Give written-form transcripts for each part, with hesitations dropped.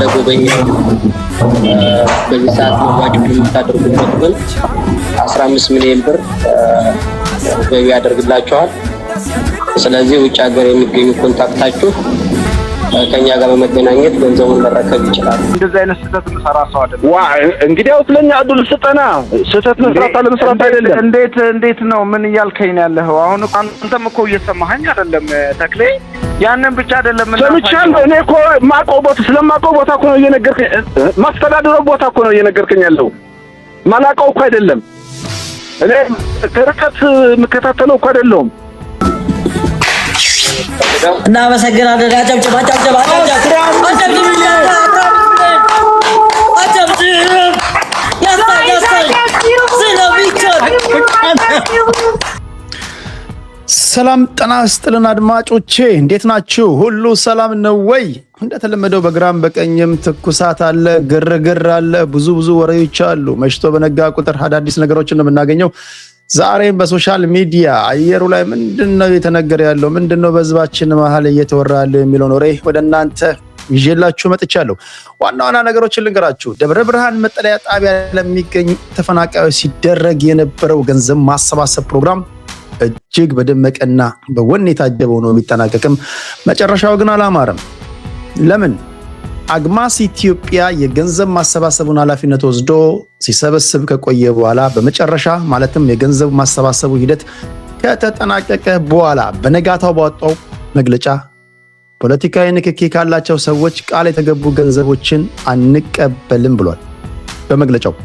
ለጎበኛው በዚህ ሰዓት መዋጮ የምታደርጉበት ግን 15 ሚሊዮን ብር ገቢ ያደርግላችኋል። ስለዚህ ውጭ ሀገር የሚገኙ ኮንታክታችሁ ከኛ ጋር በመገናኘት ገንዘቡን መረከብ ይችላል። እንደዚህ አይነት ስህተት ልሰራ ሰው አይደለም። እንግዲህ አውጥለኛ አዱል ስጠና ስህተት መስራት አለ መስራት አይደለም። እንዴት ነው? ምን እያልከኝ ነው ያለኸው? አሁን አንተም እኮ እየሰማኸኝ አይደለም ተክሌ? ያንን ብቻ አይደለም እና ሰምቻለሁ። እኔ እኮ ስለማውቀው ቦታ እኮ ነው እየነገርከኝ፣ ማስተዳደረው ቦታ እኮ ነው እየነገርከኝ ያለው። ማላውቀው እኮ አይደለም። እኔ ከርቀት የምከታተለው እኮ አይደለሁም። እናመሰግናለን። አጨብጭባ ሰላም ጤና ይስጥልን አድማጮቼ፣ እንዴት ናችሁ? ሁሉ ሰላም ነው ወይ? እንደተለመደው በግራም በቀኝም ትኩሳት አለ፣ ግርግር አለ፣ ብዙ ወሬዎች አሉ። መሽቶ በነጋ ቁጥር አዳዲስ ነገሮችን ነው የምናገኘው። ዛሬም በሶሻል ሚዲያ አየሩ ላይ ምንድነው የተነገረ ያለው፣ ምንድነው በህዝባችን መሀል እየተወራ ያለው የሚለው ወሬ ወደ እናንተ ይዤላችሁ መጥቻለሁ። ዋና ነገሮችን ልንገራችሁ። ደብረ ብርሃን መጠለያ ጣቢያ ለሚገኙ ተፈናቃዮች ሲደረግ የነበረው ገንዘብ ማሰባሰብ ፕሮግራም እጅግ በደመቀና በወኔ የታጀበው ነው የሚጠናቀቅም። መጨረሻው ግን አላማረም። ለምን? አግማስ ኢትዮጵያ የገንዘብ ማሰባሰቡን ኃላፊነት ወስዶ ሲሰበስብ ከቆየ በኋላ በመጨረሻ ማለትም የገንዘብ ማሰባሰቡ ሂደት ከተጠናቀቀ በኋላ በነጋታው ባወጣው መግለጫ ፖለቲካዊ ንክኪ ካላቸው ሰዎች ቃል የተገቡ ገንዘቦችን አንቀበልም ብሏል በመግለጫው።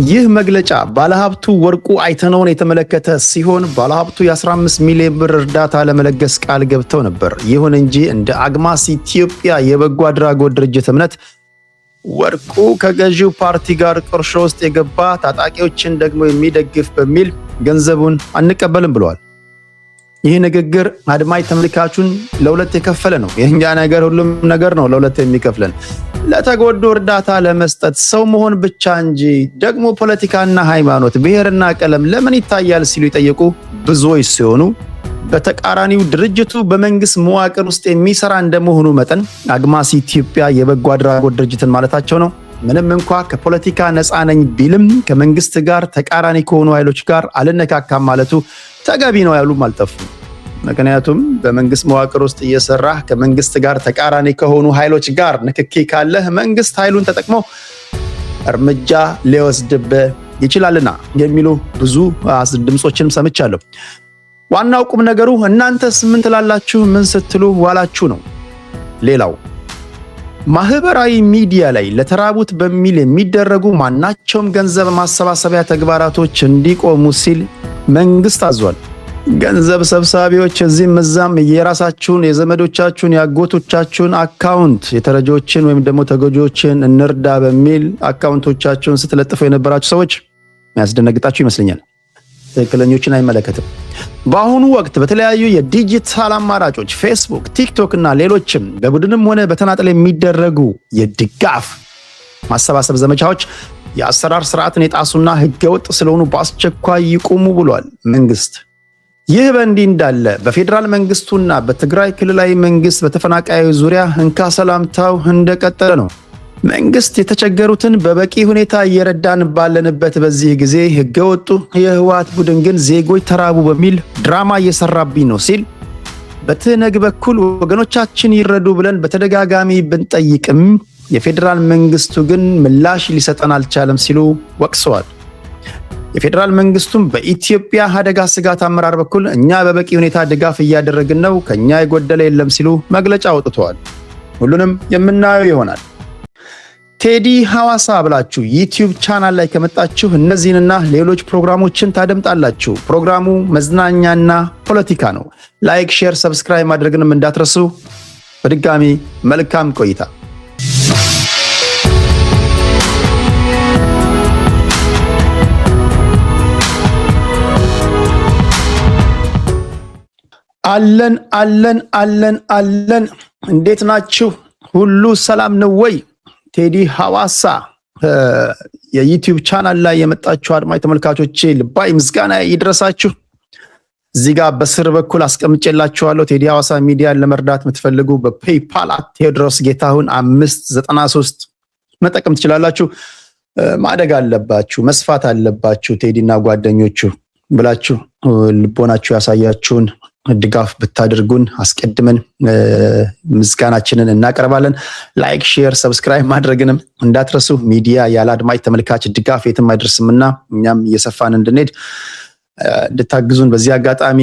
ይህ መግለጫ ባለሀብቱ ወርቁ አይተነውን የተመለከተ ሲሆን ባለሀብቱ የ15 ሚሊዮን ብር እርዳታ ለመለገስ ቃል ገብተው ነበር። ይሁን እንጂ እንደ አግማስ ኢትዮጵያ የበጎ አድራጎት ድርጅት እምነት ወርቁ ከገዢው ፓርቲ ጋር ቁርሾ ውስጥ የገባ ታጣቂዎችን ደግሞ የሚደግፍ በሚል ገንዘቡን አንቀበልም ብለዋል። ይህ ንግግር አድማጭ ተመልካቹን ለሁለት የከፈለ ነው። የኛ ነገር ሁሉም ነገር ነው ለሁለት የሚከፍለን። ለተጎዱ እርዳታ ለመስጠት ሰው መሆን ብቻ እንጂ ደግሞ ፖለቲካና ሃይማኖት፣ ብሔርና ቀለም ለምን ይታያል ሲሉ የጠየቁ ብዙዎች ሲሆኑ፣ በተቃራኒው ድርጅቱ በመንግስት መዋቅር ውስጥ የሚሰራ እንደመሆኑ መጠን አግማስ ኢትዮጵያ የበጎ አድራጎት ድርጅትን ማለታቸው ነው። ምንም እንኳ ከፖለቲካ ነፃ ነኝ ቢልም ከመንግስት ጋር ተቃራኒ ከሆኑ ኃይሎች ጋር አልነካካም ማለቱ ተገቢ ነው ያሉም አልጠፉም። ምክንያቱም በመንግስት መዋቅር ውስጥ እየሰራ ከመንግስት ጋር ተቃራኒ ከሆኑ ኃይሎች ጋር ንክኪ ካለ መንግስት ኃይሉን ተጠቅሞ እርምጃ ሊወስድብህ ይችላልና የሚሉ ብዙ ድምጾችንም ሰምቻለሁ። ዋናው ቁም ነገሩ እናንተስ ምን ትላላችሁ? ምን ስትሉ ዋላችሁ ነው። ሌላው ማህበራዊ ሚዲያ ላይ ለተራቡት በሚል የሚደረጉ ማናቸውም ገንዘብ ማሰባሰቢያ ተግባራቶች እንዲቆሙ ሲል መንግስት አዟል። ገንዘብ ሰብሳቢዎች እዚህም እዛም የራሳችሁን፣ የዘመዶቻችሁን፣ የአጎቶቻችሁን አካውንት የተረጂዎችን ወይም ደግሞ ተጎጂዎችን እንርዳ በሚል አካውንቶቻችሁን ስትለጥፉ የነበራችሁ ሰዎች ያስደነግጣችሁ ይመስለኛል። ትክክለኞችን አይመለከትም። በአሁኑ ወቅት በተለያዩ የዲጂታል አማራጮች ፌስቡክ፣ ቲክቶክ እና ሌሎችም በቡድንም ሆነ በተናጠል የሚደረጉ የድጋፍ ማሰባሰብ ዘመቻዎች የአሰራር ስርዓትን የጣሱና ህገወጥ ስለሆኑ በአስቸኳይ ይቁሙ ብሏል መንግስት። ይህ በእንዲህ እንዳለ በፌዴራል መንግስቱና በትግራይ ክልላዊ መንግስት በተፈናቃዮች ዙሪያ እንካ ሰላምታው እንደቀጠለ ነው። መንግስት የተቸገሩትን በበቂ ሁኔታ እየረዳን ባለንበት በዚህ ጊዜ ህገወጡ የህወሓት ቡድን ግን ዜጎች ተራቡ በሚል ድራማ እየሰራብኝ ነው ሲል፣ በትነግ በኩል ወገኖቻችን ይረዱ ብለን በተደጋጋሚ ብንጠይቅም የፌዴራል መንግስቱ ግን ምላሽ ሊሰጠን አልቻለም ሲሉ ወቅሰዋል። የፌዴራል መንግስቱም በኢትዮጵያ አደጋ ስጋት አመራር በኩል እኛ በበቂ ሁኔታ ድጋፍ እያደረግን ነው፣ ከኛ የጎደለ የለም ሲሉ መግለጫ አውጥተዋል። ሁሉንም የምናየው ይሆናል። ቴዲ ሐዋሳ ብላችሁ ዩቲዩብ ቻናል ላይ ከመጣችሁ እነዚህንና ሌሎች ፕሮግራሞችን ታደምጣላችሁ። ፕሮግራሙ መዝናኛና ፖለቲካ ነው። ላይክ፣ ሼር፣ ሰብስክራይብ ማድረግንም እንዳትረሱ። በድጋሚ መልካም ቆይታ። አለን። እንዴት ናችሁ? ሁሉ ሰላም ነው ወይ? ቴዲ ሐዋሳ የዩቲዩብ ቻናል ላይ የመጣችሁ አድማጭ ተመልካቾቼ ልባይ ምስጋና ይድረሳችሁ። እዚህ ጋር በስር በኩል አስቀምጬላችኋለሁ። ቴዲ ሐዋሳ ሚዲያን ለመርዳት የምትፈልጉ በፔይፓል ቴዎድሮስ ጌታሁን 593 መጠቀም ትችላላችሁ። ማደግ አለባችሁ፣ መስፋት አለባችሁ። ቴዲና ጓደኞቹ ብላችሁ ልቦናችሁ ያሳያችሁን ድጋፍ ብታደርጉን አስቀድመን ምስጋናችንን እናቀርባለን። ላይክ፣ ሼር፣ ሰብስክራይብ ማድረግንም እንዳትረሱ። ሚዲያ ያለ አድማጭ ተመልካች ድጋፍ የትም አይደርስምና እኛም እየሰፋን እንድንሄድ እንድታግዙን በዚህ አጋጣሚ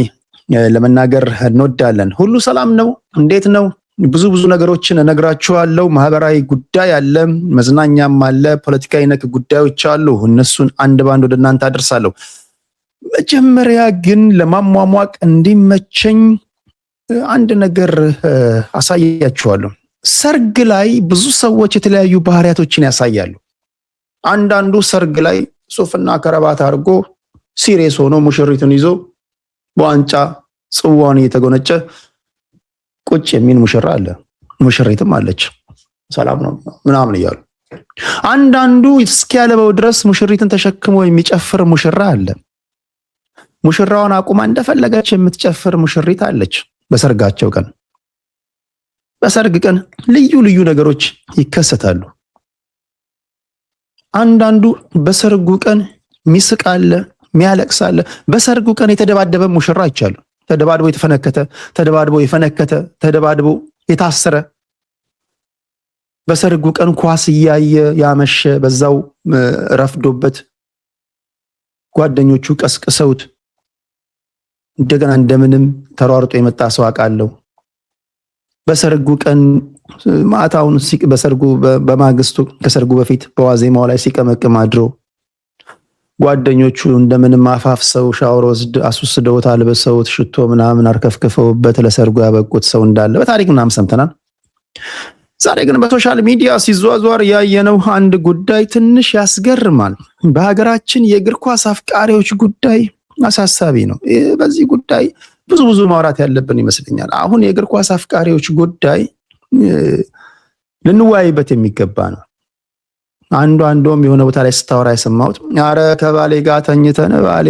ለመናገር እንወዳለን። ሁሉ ሰላም ነው? እንዴት ነው? ብዙ ነገሮችን እነግራችኋለሁ። ማህበራዊ ጉዳይ አለ፣ መዝናኛም አለ፣ ፖለቲካዊ ነክ ጉዳዮች አሉ። እነሱን አንድ ባንድ ወደ እናንተ አደርሳለሁ። መጀመሪያ ግን ለማሟሟቅ እንዲመቸኝ አንድ ነገር አሳያችኋለሁ። ሰርግ ላይ ብዙ ሰዎች የተለያዩ ባህሪያቶችን ያሳያሉ። አንዳንዱ ሰርግ ላይ ሱፍና ከረባት አድርጎ ሲሪየስ ሆኖ ሙሽሪትን ይዞ በዋንጫ ጽዋውን እየተጎነጨ ቁጭ የሚል ሙሽራ አለ፣ ሙሽሪትም አለች፣ ሰላም ነው ምናምን እያሉ። አንዳንዱ እስኪያለበው ድረስ ሙሽሪትን ተሸክሞ የሚጨፍር ሙሽራ አለ። ሙሽራውን አቁማ እንደፈለገች የምትጨፍር ሙሽሪት አለች። በሰርጋቸው ቀን በሰርግ ቀን ልዩ ነገሮች ይከሰታሉ። አንዳንዱ በሰርጉ ቀን ሚስቅ አለ፣ ሚያለቅስ አለ። በሰርጉ ቀን የተደባደበ ሙሽራ አይቻሉ። ተደባድቦ የተፈነከተ፣ ተደባድቦ የፈነከተ፣ ተደባድቦ የታሰረ፣ በሰርጉ ቀን ኳስ እያየ ያመሸ፣ በዛው ረፍዶበት ጓደኞቹ ቀስቅሰውት እንደገና እንደምንም ተሯርጦ የመጣ ሰው አውቃለሁ። በሰርጉ ቀን ማታውን በሰርጉ በማግስቱ ከሰርጉ በፊት በዋዜማው ላይ ሲቀመቅም አድሮ ጓደኞቹ እንደምንም አፋፍሰው ሻወር አስወስደውት አልበሰውት ሽቶ ምናምን አርከፍክፈውበት ለሰርጉ ያበቁት ሰው እንዳለ በታሪክ ምናምን ሰምተናል። ዛሬ ግን በሶሻል ሚዲያ ሲዟዟር ያየነው አንድ ጉዳይ ትንሽ ያስገርማል። በሀገራችን የእግር ኳስ አፍቃሪዎች ጉዳይ አሳሳቢ ነው። በዚህ ጉዳይ ብዙ ማውራት ያለብን ይመስለኛል። አሁን የእግር ኳስ አፍቃሪዎች ጉዳይ ልንወያይበት የሚገባ ነው። አንዱም የሆነ ቦታ ላይ ስታወራ የሰማሁት አረ ከባሌ ጋር ተኝተን ባሌ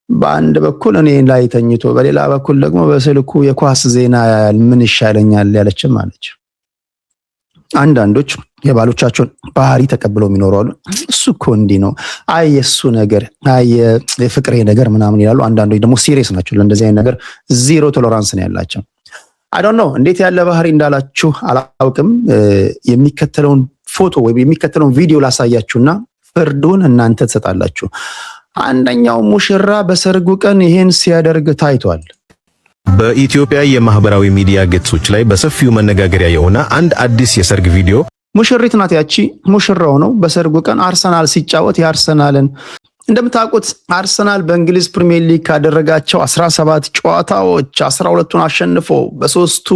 በአንድ በኩል እኔ ላይ ተኝቶ በሌላ በኩል ደግሞ በስልኩ የኳስ ዜና ያያል፣ ምን ይሻለኛል ያለችም አለች። አንዳንዶች የባሎቻቸውን ባህሪ ተቀብለው የሚኖሩ አሉ። እሱ እኮ እንዲህ ነው፣ አይ የሱ ነገር፣ አይ የፍቅሬ ነገር ምናምን ይላሉ። አንዳንዶች ደግሞ ሲሪየስ ናቸው። ለእንደዚህ አይነት ነገር ዜሮ ቶለራንስ ነው ያላቸው። አይ ዶንት ኖ እንዴት ያለ ባህሪ እንዳላችሁ አላውቅም። የሚከተለውን ፎቶ ወይም የሚከተለውን ቪዲዮ ላሳያችሁና ፍርዱን እናንተ ትሰጣላችሁ። አንደኛው ሙሽራ በሰርጉ ቀን ይሄን ሲያደርግ ታይቷል። በኢትዮጵያ የማህበራዊ ሚዲያ ገጾች ላይ በሰፊው መነጋገሪያ የሆነ አንድ አዲስ የሰርግ ቪዲዮ። ሙሽሪት ናት ያቺ፣ ሙሽራው ነው። በሰርጉ ቀን አርሰናል ሲጫወት የአርሰናልን እንደምታውቁት አርሰናል በእንግሊዝ ፕሪሚየር ሊግ ካደረጋቸው 17 ጨዋታዎች 12ቱን አሸንፎ በሶስቱ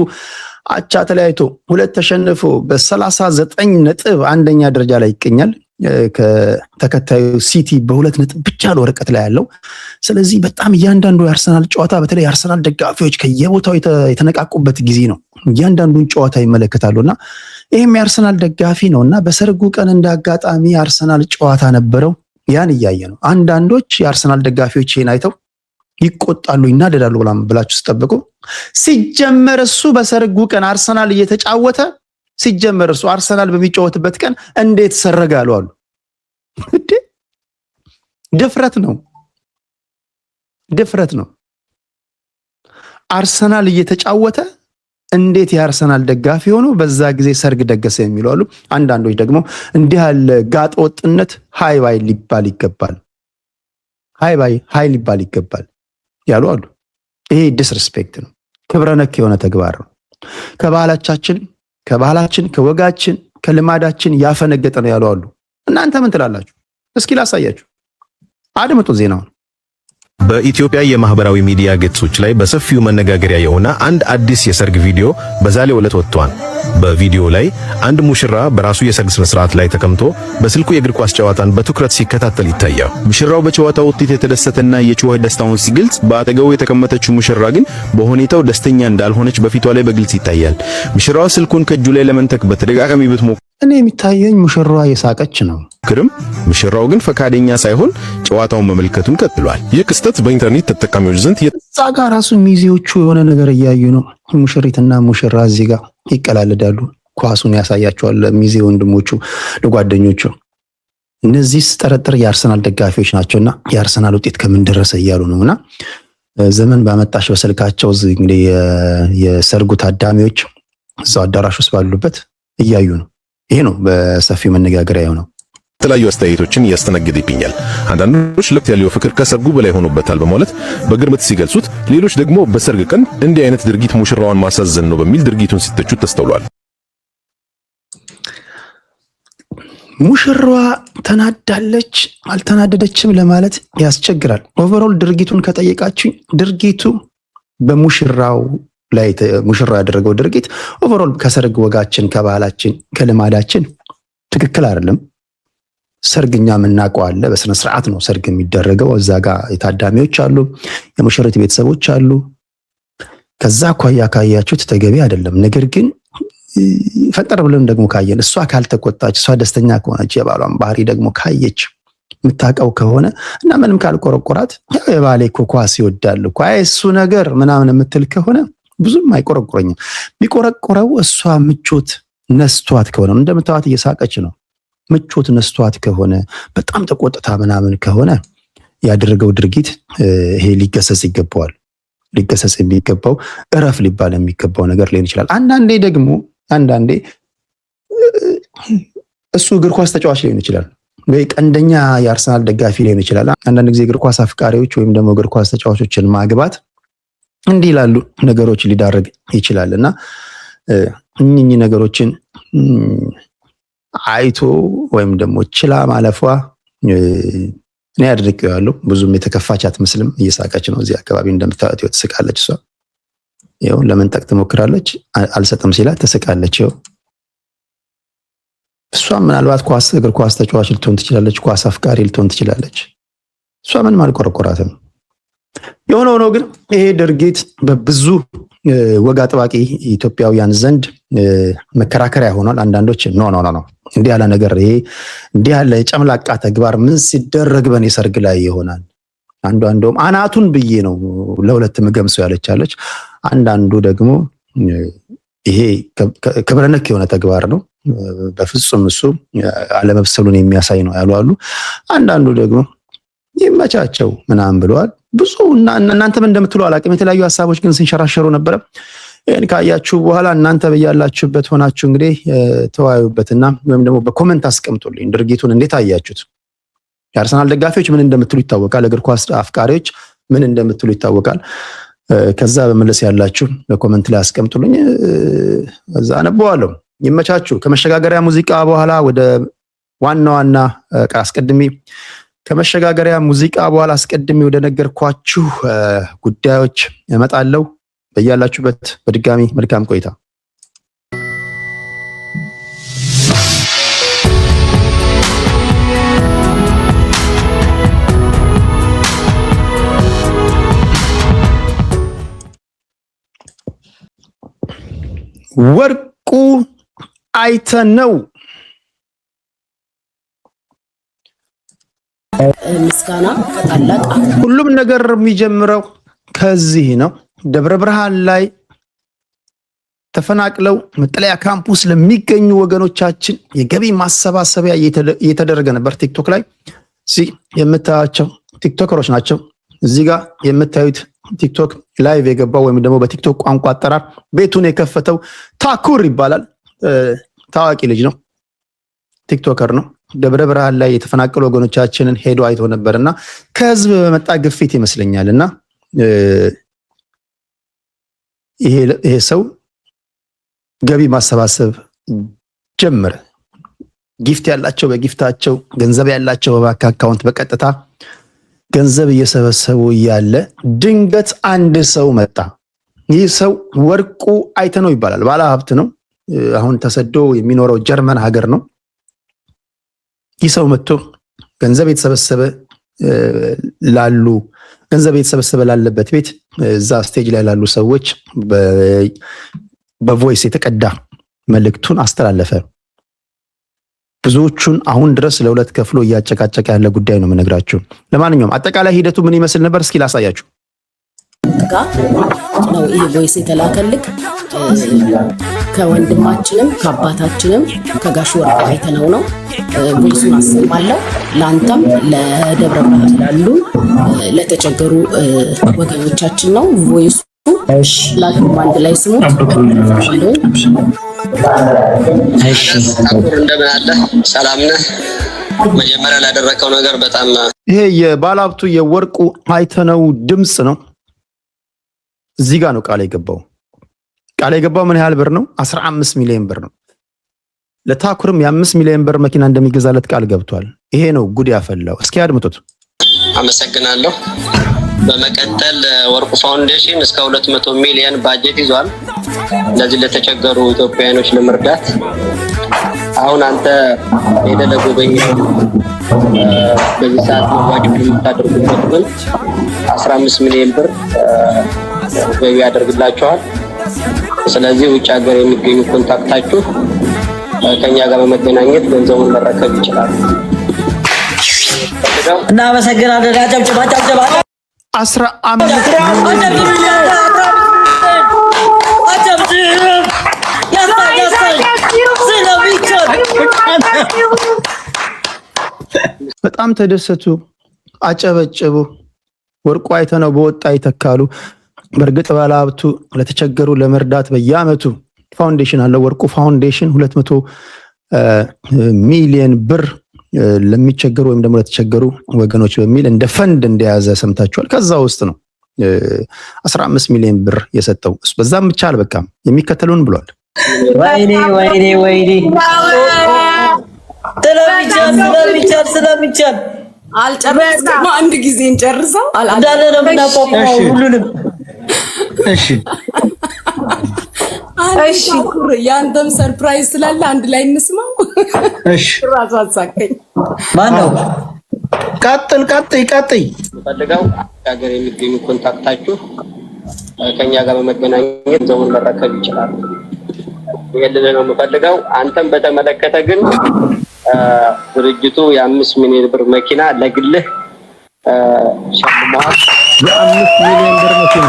አቻ ተለያይቶ 2 ተሸንፎ በ39 ነጥብ አንደኛ ደረጃ ላይ ይገኛል። ከተከታዩ ሲቲ በ2 ነጥብ ብቻ ነው ርቀት ላይ ያለው። ስለዚህ በጣም እያንዳንዱ የአርሰናል ጨዋታ በተለይ የአርሰናል ደጋፊዎች ከየቦታው የተነቃቁበት ጊዜ ነው። እያንዳንዱን ጨዋታ ይመለከታሉና ይሄም የአርሰናል ደጋፊ ነውና በሰርጉ ቀን እንዳጋጣሚ የአርሰናል ጨዋታ ነበረው። ያን እያየ ነው። አንዳንዶች የአርሰናል ደጋፊዎች ይሄን አይተው ይቆጣሉ፣ ይናደዳሉ ብላችሁ ተጠብቁ። ሲጀመር እሱ በሰርጉ ቀን አርሰናል እየተጫወተ ሲጀመር እሱ አርሰናል በሚጫወትበት ቀን እንዴት ሰረጋሉ አሉ። ድፍረት ነው። አርሰናል እየተጫወተ እንዴት የአርሰናል ደጋፊ ሆኖ በዛ ጊዜ ሰርግ ደገሰ የሚሉ አሉ። አንዳንዶች ደግሞ እንዲህ ያለ ጋጥ ወጥነት ሃይ ሊባል ይገባል ያሉ አሉ። ይሄ ዲስሪስፔክት ነው፣ ክብረ ነክ የሆነ ተግባር ነው። ከባህላችን ከወጋችን ከልማዳችን ያፈነገጠ ነው ያሉ አሉ። እናንተ ምን ትላላችሁ? እስኪ ላሳያችሁ፣ አድምጡ ዜናውን። በኢትዮጵያ የማህበራዊ ሚዲያ ገጾች ላይ በሰፊው መነጋገሪያ የሆነ አንድ አዲስ የሰርግ ቪዲዮ በዛሬው ዕለት ወጥቷል። በቪዲዮ ላይ አንድ ሙሽራ በራሱ የሰርግ ስነ ስርዓት ላይ ተቀምጦ በስልኩ የእግር ኳስ ጨዋታን በትኩረት ሲከታተል ይታያል። ሙሽራው በጨዋታው ውጤት የተደሰተና የጮኸ ደስታውን ሲገልጽ፣ በአጠገቡ የተቀመጠችው ሙሽራ ግን በሁኔታው ደስተኛ እንዳልሆነች በፊቷ ላይ በግልጽ ይታያል። ሙሽራው ስልኩን ከእጁ ላይ ለመንጠቅ በተደጋጋሚ ብትሞክር እኔ የሚታየኝ ሙሽራዋ የሳቀች ነው። ክርም ሙሽራው ግን ፈቃደኛ ሳይሆን ጨዋታውን መመልከቱን ቀጥሏል። ይህ ክስተት በኢንተርኔት ተጠቃሚዎች ዘንድ እዛ ጋር ራሱ ሚዜዎቹ የሆነ ነገር እያዩ ነው። ሙሽሪትና ሙሽራ እዚህ ጋር ይቀላለዳሉ። ኳሱን ያሳያቸዋል ሚዜ ወንድሞቹ ለጓደኞቹ። እነዚህ ስጠረጥር የአርሰናል ደጋፊዎች ናቸውና የአርሰናል ውጤት ከምን ደረሰ እያሉ ነውና ዘመን ባመጣሽ በስልካቸው እንግዲህ የሰርጉ ታዳሚዎች እዛው አዳራሽ ውስጥ ባሉበት እያዩ ነው። ይሄ ነው በሰፊው መነጋገሪያ የሆነው። የተለያዩ አስተያየቶችን እያስተናገደ ይገኛል። አንዳንዶች ለብት ያለው ፍቅር ከሰርጉ በላይ ሆኖበታል በማለት በግርምት ሲገልጹት፣ ሌሎች ደግሞ በሰርግ ቀን እንዲህ አይነት ድርጊት ሙሽራዋን ማሳዘን ነው በሚል ድርጊቱን ሲተቹት ተስተውሏል። ሙሽራዋ ተናዳለች አልተናደደችም ለማለት ያስቸግራል። ኦቨርኦል ድርጊቱን ከጠየቃችሁ ድርጊቱ በሙሽራው ላይ ሙሽራው ያደረገው ድርጊት ኦቨርኦል ከሰርግ ወጋችን ከባህላችን ከልማዳችን ትክክል አይደለም። ሰርግኛ የምናውቀው አለ። በስነ ስርዓት ነው ሰርግ የሚደረገው። እዛ ጋር የታዳሚዎች አሉ፣ የሙሽሪት ቤተሰቦች አሉ። ከዛ አኳያ ካያችሁት ተገቢ አይደለም። ነገር ግን ፈጠር ብለን ደግሞ ካየን እሷ ካልተቆጣች፣ እሷ ደስተኛ ከሆነች፣ የባሏን ባህሪ ደግሞ ካየች የምታውቀው ከሆነ እና ምንም ካልቆረቆራት የባሌ እኮ ኳስ ይወዳል እኮ እሱ ነገር ምናምን የምትል ከሆነ ብዙም አይቆረቆረኝም። ቢቆረቆረው እሷ ምቾት ነስቷት ከሆነ እንደምታዋት እየሳቀች ነው። ምቾት ነስቷት ከሆነ በጣም ተቆጥታ ምናምን ከሆነ ያደረገው ድርጊት ይሄ ሊገሰጽ ይገባዋል። ሊገሰጽ የሚገባው እረፍ ሊባል የሚገባው ነገር ሊሆን ይችላል። አንዳንዴ እሱ እግር ኳስ ተጫዋች ሊሆን ይችላል ወይ ቀንደኛ የአርሰናል ደጋፊ ሊሆን ይችላል። አንዳንድ ጊዜ እግር ኳስ አፍቃሪዎች ወይም ደግሞ እግር ኳስ ተጫዋቾችን ማግባት እንዲህ ላሉ ነገሮች ሊዳረግ ይችላል እና እኚህ ነገሮችን አይቶ ወይም ደግሞ ችላ ማለፏ እኔ አድርቄዋለሁ። ብዙም የተከፋች አትመስልም፣ እየሳቀች ነው። እዚህ አካባቢ እንደምታዩት ትስቃለች። እሷ ይኸው ለመንጠቅ ትሞክራለች፣ አልሰጥም ሲላት ትስቃለች። ይኸው እሷ ምናልባት እግር ኳስ ተጫዋች ልትሆን ትችላለች፣ ኳስ አፍቃሪ ልትሆን ትችላለች። እሷ ምንም አልቆረቆራትም። የሆነ ሆኖ ግን ይሄ ድርጊት በብዙ ወግ አጥባቂ ኢትዮጵያውያን ዘንድ መከራከሪያ ሆኗል። አንዳንዶች ኖ እንዲህ ያለ ነገር ይሄ እንዲህ ያለ የጨምላቃ ተግባር ምን ሲደረግ በኔ ሰርግ ላይ ይሆናል? አንዷም አናቱን ብዬ ነው ለሁለት ምገምሰው ያለቻለች። አንዳንዱ ደግሞ ይሄ ክብረነክ የሆነ ተግባር ነው፣ በፍጹም እሱ አለመብሰሉን የሚያሳይ ነው ያሉ አሉ። አንዳንዱ ደግሞ ይመቻቸው ምናምን ብለዋል። ብዙ እናንተም እንደምትሉ አላቅም። የተለያዩ ሀሳቦች ግን ሲንሸራሸሩ ነበረ። ይሄን ካያችሁ በኋላ እናንተ በያላችሁበት ሆናችሁ እንግዲህ ተወያዩበትና ወይም ደግሞ በኮሜንት አስቀምጡልኝ ድርጊቱን እንዴት አያችሁት? የአርሰናል ደጋፊዎች ምን እንደምትሉ ይታወቃል። እግር ኳስ አፍቃሪዎች ምን እንደምትሉ ይታወቃል። ከዛ በመለስ ያላችሁ በኮሜንት ላይ አስቀምጡልኝ፣ እዛ አነበዋለሁ። ይመቻችሁ። ከመሸጋገሪያ ሙዚቃ በኋላ ወደ ዋና ከመሸጋገሪያ ሙዚቃ በኋላ አስቀድሜ ወደ ነገርኳችሁ ጉዳዮች እመጣለሁ። በያላችሁበት በድጋሚ መልካም ቆይታ። ወርቁ አይተነው ምስጋና ከታላቅ ሁሉም ነገር የሚጀምረው ከዚህ ነው። ደብረ ብርሃን ላይ ተፈናቅለው መጠለያ ካምፕስ ለሚገኙ ወገኖቻችን የገቢ ማሰባሰቢያ እየተደረገ ነበር። ቲክቶክ ላይ የምታያቸው ቲክቶከሮች ናቸው። እዚህ ጋር የምታዩት ቲክቶክ ላይቭ የገባው ወይም ደግሞ በቲክቶክ ቋንቋ አጠራር ቤቱን የከፈተው ታኩር ይባላል። ታዋቂ ልጅ ነው፣ ቲክቶከር ነው። ደብረ ብርሃን ላይ የተፈናቀሉ ወገኖቻችንን ሄዶ አይቶ ነበርና ከህዝብ በመጣ ግፊት ይመስለኛልና ይሄ ሰው ገቢ ማሰባሰብ ጀመረ። ጊፍት ያላቸው በጊፍታቸው፣ ገንዘብ ያላቸው በባንክ አካውንት በቀጥታ ገንዘብ እየሰበሰቡ እያለ ድንገት አንድ ሰው መጣ። ይህ ሰው ወርቁ አይተነው ይባላል። ባለ ሀብት ነው። አሁን ተሰዶ የሚኖረው ጀርመን ሀገር ነው። ይህ ሰው መጥቶ ገንዘብ የተሰበሰበ ላለበት ቤት እዛ ስቴጅ ላይ ላሉ ሰዎች በቮይስ የተቀዳ መልእክቱን አስተላለፈ። ብዙዎቹን አሁን ድረስ ለሁለት ከፍሎ እያጨቃጨቀ ያለ ጉዳይ ነው የምነግራችሁ። ለማንኛውም አጠቃላይ ሂደቱ ምን ይመስል ነበር እስኪ ላሳያችሁ። ነው ይሄ ቮይስ የተላከልክ ከወንድማችንም ከአባታችንም ከጋሽ ወርቁ አይተነው ነው። ቮይሱን አሰማለሁ ለአንተም ለደብረ ብርሃን ላሉ ለተቸገሩ ወገኖቻችን ነው ቮይሱ። እሺ ላኪም አንድ ላይ ስሙት። እሺ እንደምን አለ ሰላም ነህ? መጀመሪያ ላደረከው ነገር በጣም ይሄ የባለሀብቱ የወርቁ አይተነው ድምጽ ነው። እዚህ ጋር ነው ቃል የገባው ምን ያህል ብር ነው? 15 ሚሊዮን ብር ነው። ለታኩርም የ5 ሚሊዮን ብር መኪና እንደሚገዛለት ቃል ገብቷል። ይሄ ነው ጉድ ያፈላው። እስኪ አድምጡት። አመሰግናለሁ። በመቀጠል ወርቁ ፋውንዴሽን እስከ 200 ሚሊዮን ባጀት ይዟል ለዚህ ለተቸገሩ ኢትዮጵያውያኖች ለመርዳት። አሁን አንተ የደለጎበኛው በዚህ ሰዓት መዋጅብ የምታደርጉበት ግን 15 ሚሊዮን ብር ገቢ ያደርግላችኋል። ስለዚህ ውጭ ሀገር የሚገኙ ኮንታክታችሁ ከኛ ጋር በመገናኘት ገንዘቡን መረከብ ይችላል። እናመሰግናለን። አጨብጭባ 15 በጣም ተደሰቱ፣ አጨበጨቡ። ወርቁ አይተነው በወጣ ይተካሉ። በእርግጥ ባለሀብቱ ለተቸገሩ ለመርዳት በየአመቱ ፋውንዴሽን አለው። ወርቁ ፋውንዴሽን 200 ሚሊዮን ብር ለሚቸገሩ ወይም ደግሞ ለተቸገሩ ወገኖች በሚል እንደ ፈንድ እንደያዘ ሰምታችኋል። ከዛ ውስጥ ነው 15 ሚሊዮን ብር የሰጠው። በዛም ብቻ አልበቃም፣ የሚከተሉን ብሏል። ወይኔ ስለሚቻል አልጨረስኩም። አንድ ጊዜ እንጨርሰው እንዳለ ነው የምናቋቁመው ሁሉንም። እሺ ያንተም ሰርፕራይዝ ስላለ አንድ ላይ እንስማው። እሺ ራሱ አሳከኝ። ማን ነው? ቀጥል ፈልገው ሀገር የሚገኙ ኮንታክታችሁ ከኛ ጋር በመገናኘት ዘውን መረከብ ይችላል። ይሄንን ነው የምፈልገው። አንተም በተመለከተ ግን ድርጅቱ የ5 ሚሊዮን ብር መኪና ለግልህ ሸልሟል። የ5 ሚሊዮን ብር መኪና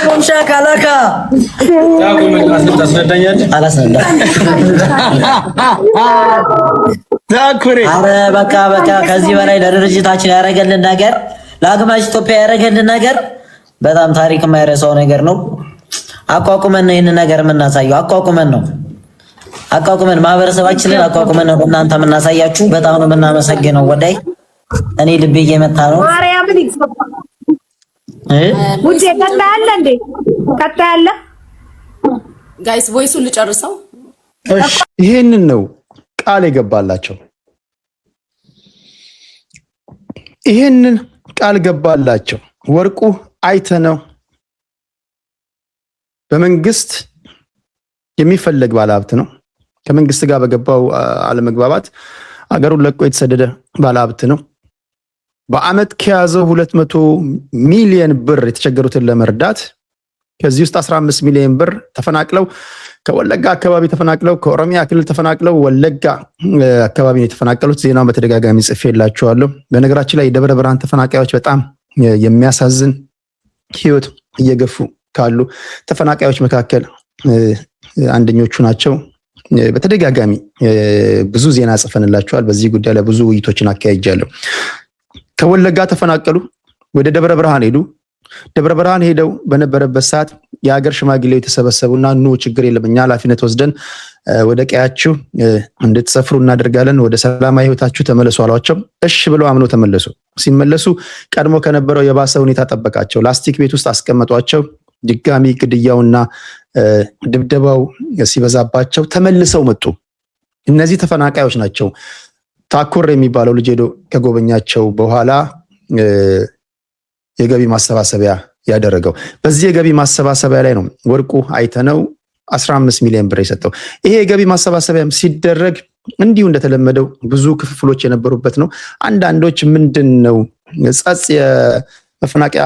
ቦም ሻካላካ አረ በቃ ከዚህ በላይ ለድርጅታችን ያደረገልን ነገር ለአግማሽ ኢትዮጵያ ያደረገልን ነገር በጣም ታሪክ የማይረሳው ነገር ነው። አቋቁመን ነው ይሄን ነገር የምናሳየው። አቋቁመን ማህበረሰባችንን አቋቁመን ነው እናንተ የምናሳያችሁ። በጣም ነው የምናመሰግነው። ወዳይ እኔ ልቤ እየመታ ነው። ማርያምን ውዴ ቀጣለ እንዴ ቀጣለ ጋይስ ቮይሱን ልጨርሰው። ይሄንን ነው ቃል የገባላቸው። ይሄንን ቃል ገባላቸው። ወርቁ አይተነው በመንግስት የሚፈለግ ባለሀብት ነው። ከመንግስት ጋር በገባው አለመግባባት አገሩን ለቆ የተሰደደ ባለሀብት ነው። በአመት ከያዘው 200 ሚሊዮን ብር የተቸገሩትን ለመርዳት ከዚህ ውስጥ 15 ሚሊዮን ብር ተፈናቅለው ከወለጋ አካባቢ ተፈናቅለው ከኦሮሚያ ክልል ተፈናቅለው ወለጋ አካባቢ ነው የተፈናቀሉት። ዜናውን በተደጋጋሚ ጽፌላችኋለሁ። በነገራችን ላይ የደብረ ብርሃን ተፈናቃዮች በጣም የሚያሳዝን ህይወት እየገፉ ካሉ ተፈናቃዮች መካከል አንደኞቹ ናቸው። በተደጋጋሚ ብዙ ዜና ጽፈንላችኋል። በዚህ ጉዳይ ላይ ብዙ ውይይቶችን አካሂጃለሁ። ከወለጋ ተፈናቀሉ፣ ወደ ደብረ ብርሃን ሄዱ። ደብረ ብርሃን ሄደው በነበረበት ሰዓት የሀገር ሽማግሌው የተሰበሰቡና ኑ ችግር የለም እኛ ኃላፊነት ወስደን ወደ ቀያችሁ እንድትሰፍሩ እናደርጋለን፣ ወደ ሰላማዊ ህይወታችሁ ተመለሱ አሏቸው። እሺ ብለው አምነው ተመለሱ። ሲመለሱ ቀድሞ ከነበረው የባሰ ሁኔታ ጠበቃቸው። ላስቲክ ቤት ውስጥ አስቀመጧቸው። ድጋሚ ግድያውና ድብደባው ሲበዛባቸው ተመልሰው መጡ። እነዚህ ተፈናቃዮች ናቸው። ታኩር የሚባለው ልጅ ሄዶ ከጎበኛቸው በኋላ የገቢ ማሰባሰቢያ ያደረገው። በዚህ የገቢ ማሰባሰቢያ ላይ ነው ወርቁ አይተነው 15 ሚሊዮን ብር የሰጠው። ይሄ የገቢ ማሰባሰቢያም ሲደረግ እንዲሁ እንደተለመደው ብዙ ክፍፍሎች የነበሩበት ነው። አንዳንዶች ምንድነው ጸጽ መፈናቀያ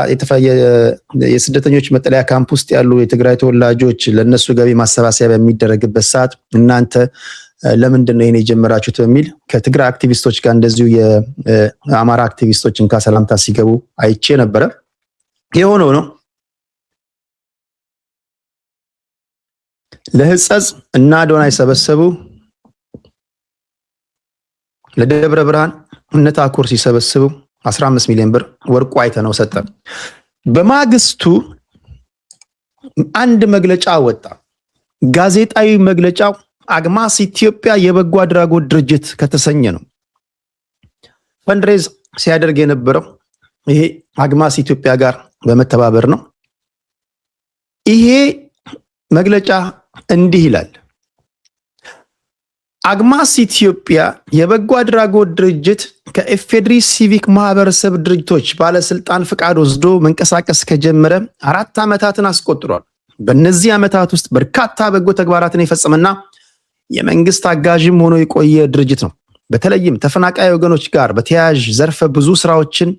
የስደተኞች መጠለያ ካምፕ ውስጥ ያሉ የትግራይ ተወላጆች ለነሱ ገቢ ማሰባሰቢያ በሚደረግበት ሰዓት እናንተ ለምንድን ነው ይሄን የጀመራችሁት በሚል ከትግራይ አክቲቪስቶች ጋር እንደዚሁ የአማራ አክቲቪስቶችን ከሰላምታ ሲገቡ አይቼ ነበረ። የሆነው ነው ለህጸጽ እና አዶናይ ሰበሰቡ፣ ለደብረ ብርሃን እነ ታኩር ሲሰበስቡ 15 ሚሊዮን ብር ወርቁ አይተነው ሰጠ። በማግስቱ አንድ መግለጫ ወጣ። ጋዜጣዊ መግለጫው አግማስ ኢትዮጵያ የበጎ አድራጎት ድርጅት ከተሰኘ ነው። ፈንድሬዝ ሲያደርግ የነበረው ይሄ አግማስ ኢትዮጵያ ጋር በመተባበር ነው። ይሄ መግለጫ እንዲህ ይላል። አግማስ ኢትዮጵያ የበጎ አድራጎት ድርጅት ከኢፌድሪ ሲቪክ ማህበረሰብ ድርጅቶች ባለስልጣን ፍቃድ ወስዶ መንቀሳቀስ ከጀመረ 4 ዓመታትን አስቆጥሯል። በእነዚህ ዓመታት ውስጥ በርካታ በጎ ተግባራትን የፈጸመና የመንግስት አጋዥም ሆኖ የቆየ ድርጅት ነው። በተለይም ተፈናቃይ ወገኖች ጋር በተያያዥ ዘርፈ ብዙ ስራዎችን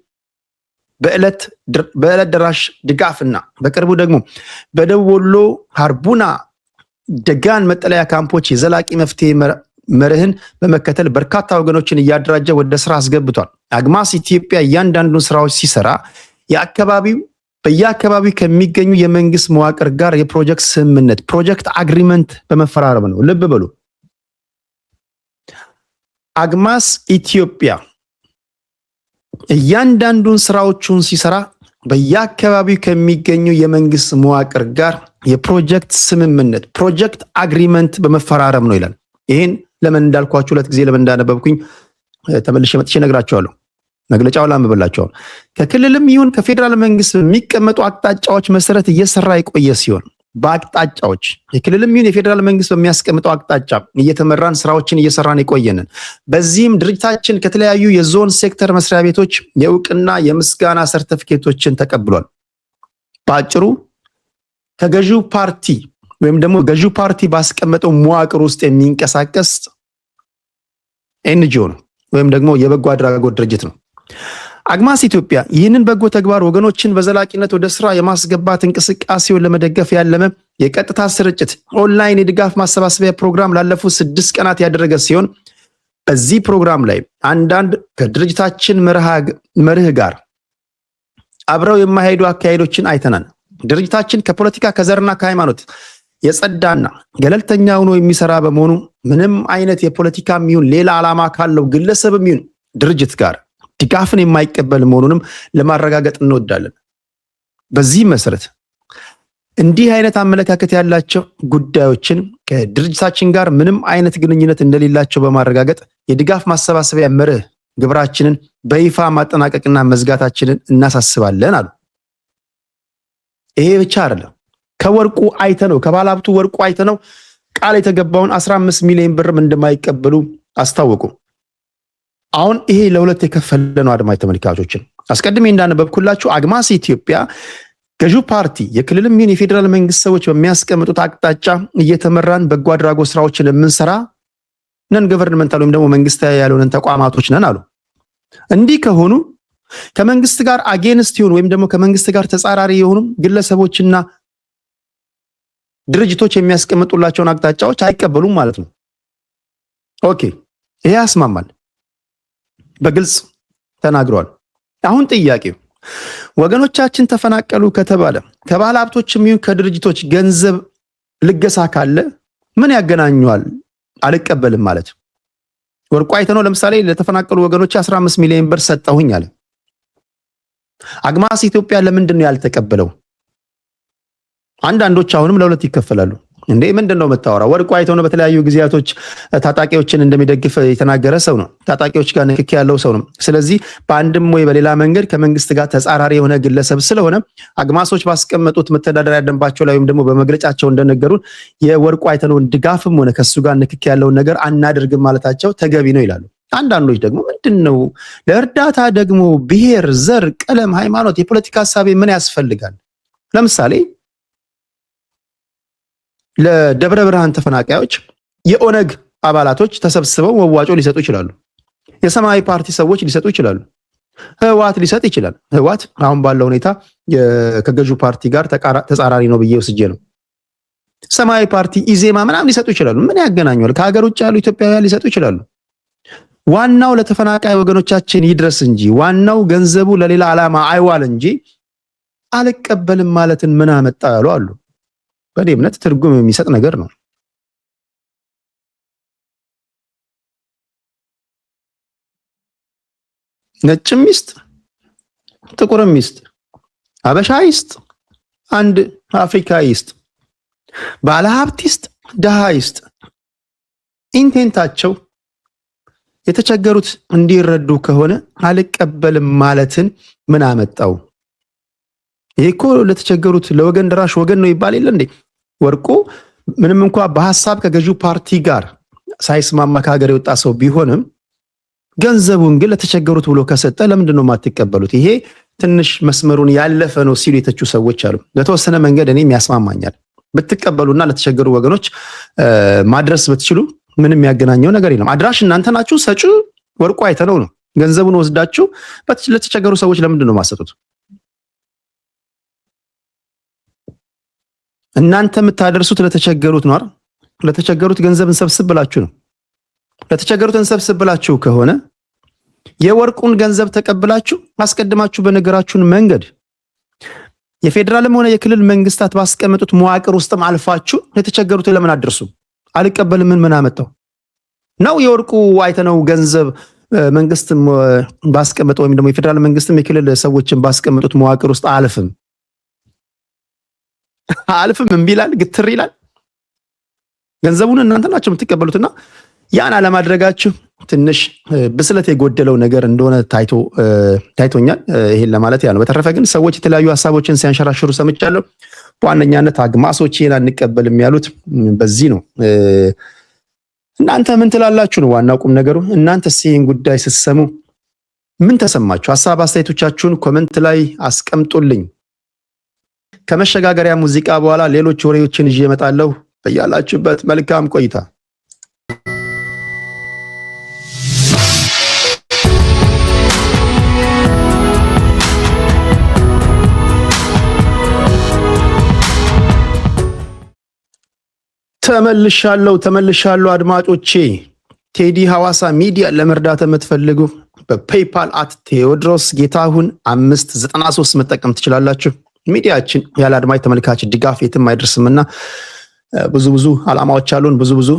በዕለት ደራሽ ድጋፍና በቅርቡ ደግሞ በደቡብ ወሎ ሀርቡና ደጋን መጠለያ ካምፖች የዘላቂ መፍትሄ መርህን በመከተል በርካታ ወገኖችን እያደራጀ ወደ ስራ አስገብቷል። አግማስ ኢትዮጵያ እያንዳንዱን ስራዎች ሲሰራ በየአካባቢው ከሚገኙ የመንግስት መዋቅር ጋር የፕሮጀክት ስምምነት ፕሮጀክት አግሪመንት በመፈራረም ነው። ልብ በሉ። አግማስ ኢትዮጵያ እያንዳንዱን ስራዎቹን ሲሰራ በየአካባቢው ከሚገኙ የመንግስት መዋቅር ጋር የፕሮጀክት ስምምነት ፕሮጀክት አግሪመንት በመፈራረም ነው ይላል። ይሄን ለምን እንዳልኳችሁ 2 ጊዜ ለምን እንዳነበብኩኝ ተመልሼ መጥቼ ነግራችኋለሁ። መግለጫው ላንብብላችኋለሁ። ከክልልም ይሁን ከፌደራል መንግስት በሚቀመጡ አቅጣጫዎች መሰረት እየሰራ የቆየ ሲሆን በአቅጣጫዎች የክልልም ይሁን የፌደራል መንግስት በሚያስቀምጠው አቅጣጫ እየተመራን ስራዎችን እየሰራን የቆየንን። በዚህም ድርጅታችን ከተለያዩ የዞን ሴክተር መስሪያ ቤቶች የእውቅና የምስጋና ሰርቲፊኬቶችን ተቀብሏል። በአጭሩ ከገዢው ፓርቲ ወይም ደግሞ ገዢው ፓርቲ ባስቀመጠው መዋቅር ውስጥ የሚንቀሳቀስ ኤንጂኦ ነው ወይም ደግሞ የበጎ አድራጎት ድርጅት ነው። አግማስ ኢትዮጵያ ይህንን በጎ ተግባር ወገኖችን በዘላቂነት ወደ ስራ የማስገባት እንቅስቃሴውን ለመደገፍ ያለመ የቀጥታ ስርጭት ኦንላይን የድጋፍ ማሰባሰቢያ ፕሮግራም ላለፉት 6 ቀናት ያደረገ ሲሆን በዚህ ፕሮግራም ላይ አንዳንድ ከድርጅታችን መርህ ጋር አብረው የማይሄዱ አካሄዶችን አይተናል። ድርጅታችን ከፖለቲካ ከዘርና ከሃይማኖት የጸዳና ገለልተኛ ሆኖ የሚሰራ በመሆኑ ምንም አይነት የፖለቲካም ይሁን ሌላ ዓላማ ካለው ግለሰብም ይሁን ድርጅት ጋር ድጋፍን የማይቀበል መሆኑንም ለማረጋገጥ እንወዳለን። በዚህ መሰረት እንዲህ አይነት አመለካከት ያላቸው ጉዳዮችን ከድርጅታችን ጋር ምንም አይነት ግንኙነት እንደሌላቸው በማረጋገጥ የድጋፍ ማሰባሰቢያ መርህ ግብራችንን በይፋ ማጠናቀቅና መዝጋታችንን እናሳስባለን አሉ። ይሄ ብቻ አይደለም። ከወርቁ አይተነው ከባለሀብቱ ወርቁ አይተነው ቃል የተገባውን 15 ሚሊዮን ብርም እንደማይቀበሉ አስታወቁ። አሁን ይሄ ለሁለት የከፈለ ነው። አድማጭ ተመልካቾችን አስቀድሜ እንዳነበብኩላችሁ አግማስ ኢትዮጵያ ገዢው ፓርቲ የክልልም ይሁን የፌደራል መንግስት ሰዎች በሚያስቀምጡት አቅጣጫ እየተመራን በጎ አድራጎት ስራዎችን የምንሰራ ነን ገቨርንመንታል ወይም ደግሞ መንግስታዊ ያልሆነን ተቋማቶች ነን አሉ። እንዲህ ከሆኑ ከመንግስት ጋር አጌንስት ይሁን ወይም ደግሞ ከመንግስት ጋር ተጻራሪ የሆኑ ግለሰቦችና ድርጅቶች የሚያስቀምጡላቸውን አቅጣጫዎች አይቀበሉም ማለት ነው። ኦኬ፣ ይሄ ያስማማል። በግልጽ ተናግረዋል። አሁን ጥያቄው ወገኖቻችን ተፈናቀሉ ከተባለ ከባለ ሀብቶችም ይሁን ከድርጅቶች ገንዘብ ልገሳ ካለ ምን ያገናኘዋል? አልቀበልም ማለት ወርቁ አይተነው ለምሳሌ ለተፈናቀሉ ወገኖች 15 ሚሊዮን ብር ሰጠሁኝ አለ። አግማስ ኢትዮጵያ ለምንድን ነው ያልተቀበለው? አንዳንዶች አሁንም ለሁለት ይከፈላሉ። እንዴ ምንድነው መታወራ? ወርቁ አይተነው በተለያዩ ጊዜያቶች ታጣቂዎችን እንደሚደግፍ የተናገረ ሰው ነው። ታጣቂዎች ጋር ንክኪ ያለው ሰው ነው። ስለዚህ በአንድም ወይ በሌላ መንገድ ከመንግስት ጋር ተጻራሪ የሆነ ግለሰብ ስለሆነ አግማሶች ባስቀመጡት መተዳደሪያ ደንባቸው ላይ ወይም ደግሞ በመግለጫቸው እንደነገሩን የወርቁ አይተነውን ድጋፍም ሆነ ከሱ ጋር ንክኪ ያለውን ነገር አናደርግም ማለታቸው ተገቢ ነው ይላሉ። አንዳንዶች ደግሞ ምንድነው ለእርዳታ ደግሞ ብሔር፣ ዘር፣ ቀለም፣ ሃይማኖት፣ የፖለቲካ ሐሳብ ምን ያስፈልጋል? ለምሳሌ ለደብረ ብርሃን ተፈናቃዮች የኦነግ አባላቶች ተሰብስበው መዋጮ ሊሰጡ ይችላሉ። የሰማያዊ ፓርቲ ሰዎች ሊሰጡ ይችላሉ። ህወሓት ሊሰጥ ይችላል። ህወሓት አሁን ባለው ሁኔታ ከገዢው ፓርቲ ጋር ተጻራሪ ነው ብዬ ወስጄ ነው። ሰማያዊ ፓርቲ፣ ኢዜማ ምናምን ሊሰጡ ይችላሉ። ምን ያገናኘዋል? ከሀገር ውጭ ያሉ ኢትዮጵያውያን ሊሰጡ ይችላሉ። ዋናው ለተፈናቃይ ወገኖቻችን ይድረስ እንጂ ዋናው ገንዘቡ ለሌላ ዓላማ አይዋል እንጂ አልቀበልም ማለትን ምን አመጣ ያሉ አሉ። በእኔ እምነት ትርጉም የሚሰጥ ነገር ነው። ነጭም ይስጥ ጥቁርም ይስጥ አበሻ ይስጥ አንድ አፍሪካ ይስጥ ባለ ሀብት ይስጥ ደሃ ይስጥ ኢንቴንታቸው የተቸገሩት እንዲረዱ ከሆነ አልቀበልም ማለትን ምን አመጣው? ይሄ እኮ ለተቸገሩት ለወገን ደራሽ ወገን ነው ይባል የለ እንዴ? ወርቁ ምንም እንኳን በሐሳብ ከገዢው ፓርቲ ጋር ሳይስማማ ከሀገር የወጣ ሰው ቢሆንም ገንዘቡን ግን ለተቸገሩት ብሎ ከሰጠ ለምንድን ነው የማትቀበሉት? ይሄ ትንሽ መስመሩን ያለፈ ነው ሲሉ የተቹ ሰዎች አሉ። ለተወሰነ መንገድ እኔም ያስማማኛል። ብትቀበሉና ለተቸገሩ ወገኖች ማድረስ ብትችሉ ምንም የሚያገናኘው ነገር የለም። አድራሽ እናንተ ናችሁ፣ ሰጪ ወርቁ አይተነው ነው። ገንዘቡን ወስዳችሁ ለተቸገሩ ሰዎች ለምንድን ነው የማሰጡት? እናንተ የምታደርሱት ለተቸገሩት ነው አይደል? ለተቸገሩት ገንዘብ እንሰብስብ ብላችሁ ነው። ለተቸገሩት እንሰብስብ ብላችሁ ከሆነ የወርቁን ገንዘብ ተቀብላችሁ አስቀድማችሁ በነገራችሁን መንገድ የፌዴራልም ሆነ የክልል መንግስታት ባስቀመጡት መዋቅር ውስጥም አልፋችሁ ለተቸገሩት ለምን አድርሱ? አልቀበልም ምን አመጣው ነው? የወርቁ አይተነው ገንዘብ መንግስት ባስቀመጠው ወይም ደግሞ የፌዴራል መንግስትም የክልል ሰዎችን ባስቀመጡት መዋቅር ውስጥ አልፍም እምቢ ይላል፣ ግትር ይላል። ገንዘቡን እናንተ ናችሁ የምትቀበሉትና ያን አለማድረጋችሁ ትንሽ ብስለት የጎደለው ነገር እንደሆነ ታይቶኛል። ይሄን ለማለት ያ ነው። በተረፈ ግን ሰዎች የተለያዩ ሀሳቦችን ሲያንሸራሽሩ ሰምቻለሁ። በዋነኛነት አግማሶች ይሄን አንቀበልም ያሉት በዚህ ነው። እናንተ ምን ትላላችሁ ነው ዋናው ቁም ነገሩ። እናንተስ ይሄን ጉዳይ ስትሰሙ ምን ተሰማችሁ? ሀሳብ አስተያየቶቻችሁን ኮመንት ላይ አስቀምጡልኝ። ከመሸጋገሪያ ሙዚቃ በኋላ ሌሎች ወሬዎችን ይዤ እመጣለሁ። በያላችሁበት መልካም ቆይታ። ተመልሻለሁ አድማጮቼ። ቴዲ ሐዋሳ ሚዲያ ለመርዳት የምትፈልጉ በፔይፓል @ቴዎድሮስ ጌታሁን 593 መጠቀም ትችላላችሁ። ሚዲያችን ያለ አድማጭ ተመልካች ድጋፍ የትም አይደርስምና ብዙ ዓላማዎች አሉን፣ ብዙ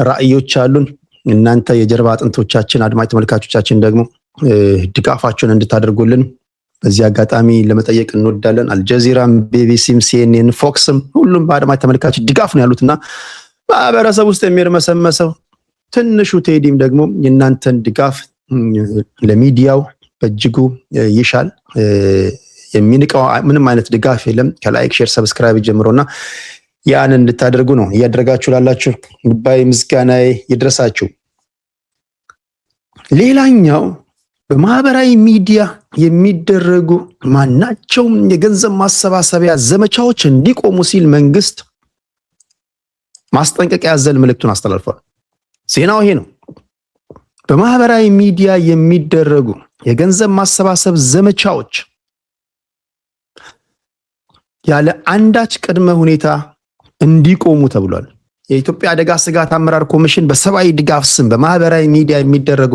ራዕዮች አሉን። እናንተ የጀርባ አጥንቶቻችን አድማጭ ተመልካቾቻችን ደግሞ ድጋፋችሁን እንድታደርጉልን በዚህ አጋጣሚ ለመጠየቅ እንወዳለን። አልጀዚራም፣ ቢቢሲም፣ ሲኤንኤን፣ ፎክስም ሁሉም በአድማጭ ተመልካች ድጋፍ ነው ያሉትና ማህበረሰብ ውስጥ የሚርመሰመሰው ትንሹ ቴዲም ደግሞ የእናንተን ድጋፍ ለሚዲያው በእጅጉ ይሻል። የሚንቀው ምንም አይነት ድጋፍ የለም። ከላይክ ሼር ሰብስክራይብ ጀምሮና ያን እንድታደርጉ ነው እያደረጋችሁ ላላችሁ ልባዊ ምስጋናዬ ይድረሳችሁ። ሌላኛው በማህበራዊ ሚዲያ የሚደረጉ ማናቸውም የገንዘብ ማሰባሰቢያ ዘመቻዎች እንዲቆሙ ሲል መንግስት ማስጠንቀቂያ ያዘለ መልእክቱን አስተላልፏል። ዜናው ይሄ ነው። በማህበራዊ ሚዲያ የሚደረጉ የገንዘብ ማሰባሰብ ዘመቻዎች ያለ አንዳች ቅድመ ሁኔታ እንዲቆሙ ተብሏል። የኢትዮጵያ አደጋ ስጋት አመራር ኮሚሽን በሰብአዊ ድጋፍ ስም በማህበራዊ ሚዲያ የሚደረጉ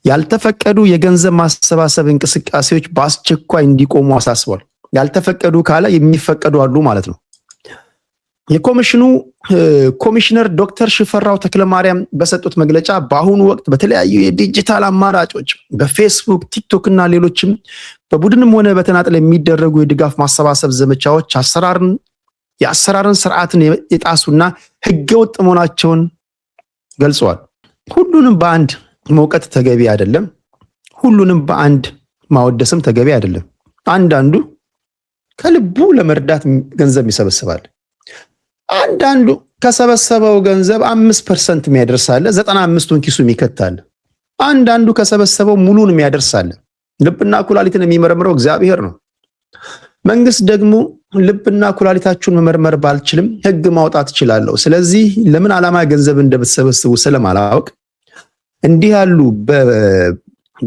ያልተፈቀዱ የገንዘብ ማሰባሰብ እንቅስቃሴዎች በአስቸኳይ እንዲቆሙ አሳስቧል። ያልተፈቀዱ ካለ የሚፈቀዱ አሉ ማለት ነው። የኮሚሽኑ ኮሚሽነር ዶክተር ሽፈራው ተክለማርያም በሰጡት መግለጫ በአሁኑ ወቅት በተለያዩ የዲጂታል አማራጮች በፌስቡክ፣ ቲክቶክ እና ሌሎችም በቡድንም ሆነ በተናጠል የሚደረጉ የድጋፍ ማሰባሰብ ዘመቻዎች የአሰራርን ስርዓትን የጣሱና ህገወጥ መሆናቸውን ገልጸዋል። ሁሉንም በአንድ መውቀት ተገቢ አይደለም። ሁሉንም በአንድ ማወደስም ተገቢ አይደለም። አንዳንዱ ከልቡ ለመርዳት ገንዘብ ይሰበስባል። አንዳንዱ ከሰበሰበው ገንዘብ 5% የሚያደርሳለ፣ 95ቱን ኪሱ የሚከታል። አንዳንዱ ከሰበሰበው ሙሉን የሚያደርሳለ። ልብና ኩላሊትን የሚመረምረው እግዚአብሔር ነው። መንግስት ደግሞ ልብና ኩላሊታችሁን መመርመር ባልችልም ህግ ማውጣት እችላለሁ። ስለዚህ ለምን ዓላማ ገንዘብ እንደምትሰበስቡ ስለማላውቅ እንዲህ ያሉ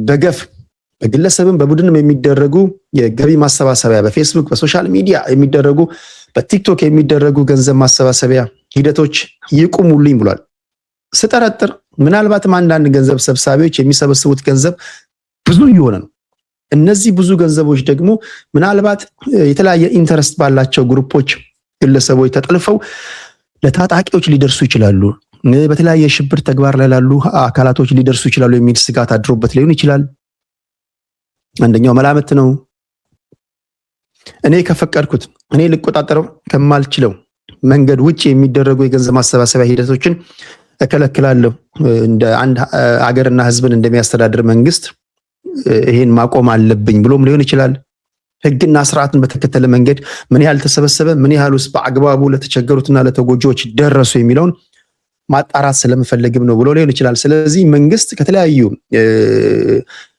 በገፍ በግለሰብም በቡድንም የሚደረጉ የገቢ ማሰባሰቢያ በፌስቡክ በሶሻል ሚዲያ የሚደረጉ በቲክቶክ የሚደረጉ ገንዘብ ማሰባሰቢያ ሂደቶች ይቁሙልኝ ብሏል። ስጠረጥር ምናልባትም አንዳንድ ገንዘብ ሰብሳቢዎች የሚሰበስቡት ገንዘብ ብዙ እየሆነ ነው። እነዚህ ብዙ ገንዘቦች ደግሞ ምናልባት የተለያየ ኢንተረስት ባላቸው ግሩፖች፣ ግለሰቦች ተጠልፈው ለታጣቂዎች ሊደርሱ ይችላሉ፣ በተለያየ ሽብር ተግባር ላይ ላሉ አካላቶች ሊደርሱ ይችላሉ የሚል ስጋት አድሮበት ሊሆን ይችላል። አንደኛው መላምት ነው። እኔ ከፈቀድኩት እኔ ልቆጣጠረው ከማልችለው መንገድ ውጪ የሚደረጉ የገንዘብ ማሰባሰቢያ ሂደቶችን እከለክላለሁ። እንደ አንድ ሀገርና ሕዝብን እንደሚያስተዳድር መንግስት ይሄን ማቆም አለብኝ ብሎም ሊሆን ይችላል። ህግና ስርዓትን በተከተለ መንገድ ምን ያህል ተሰበሰበ፣ ምን ያህል ውስጥ በአግባቡ ለተቸገሩትና ለተጎጂዎች ደረሱ የሚለውን ማጣራት ስለምፈልግም ነው ብሎ ሊሆን ይችላል። ስለዚህ መንግስት ከተለያዩ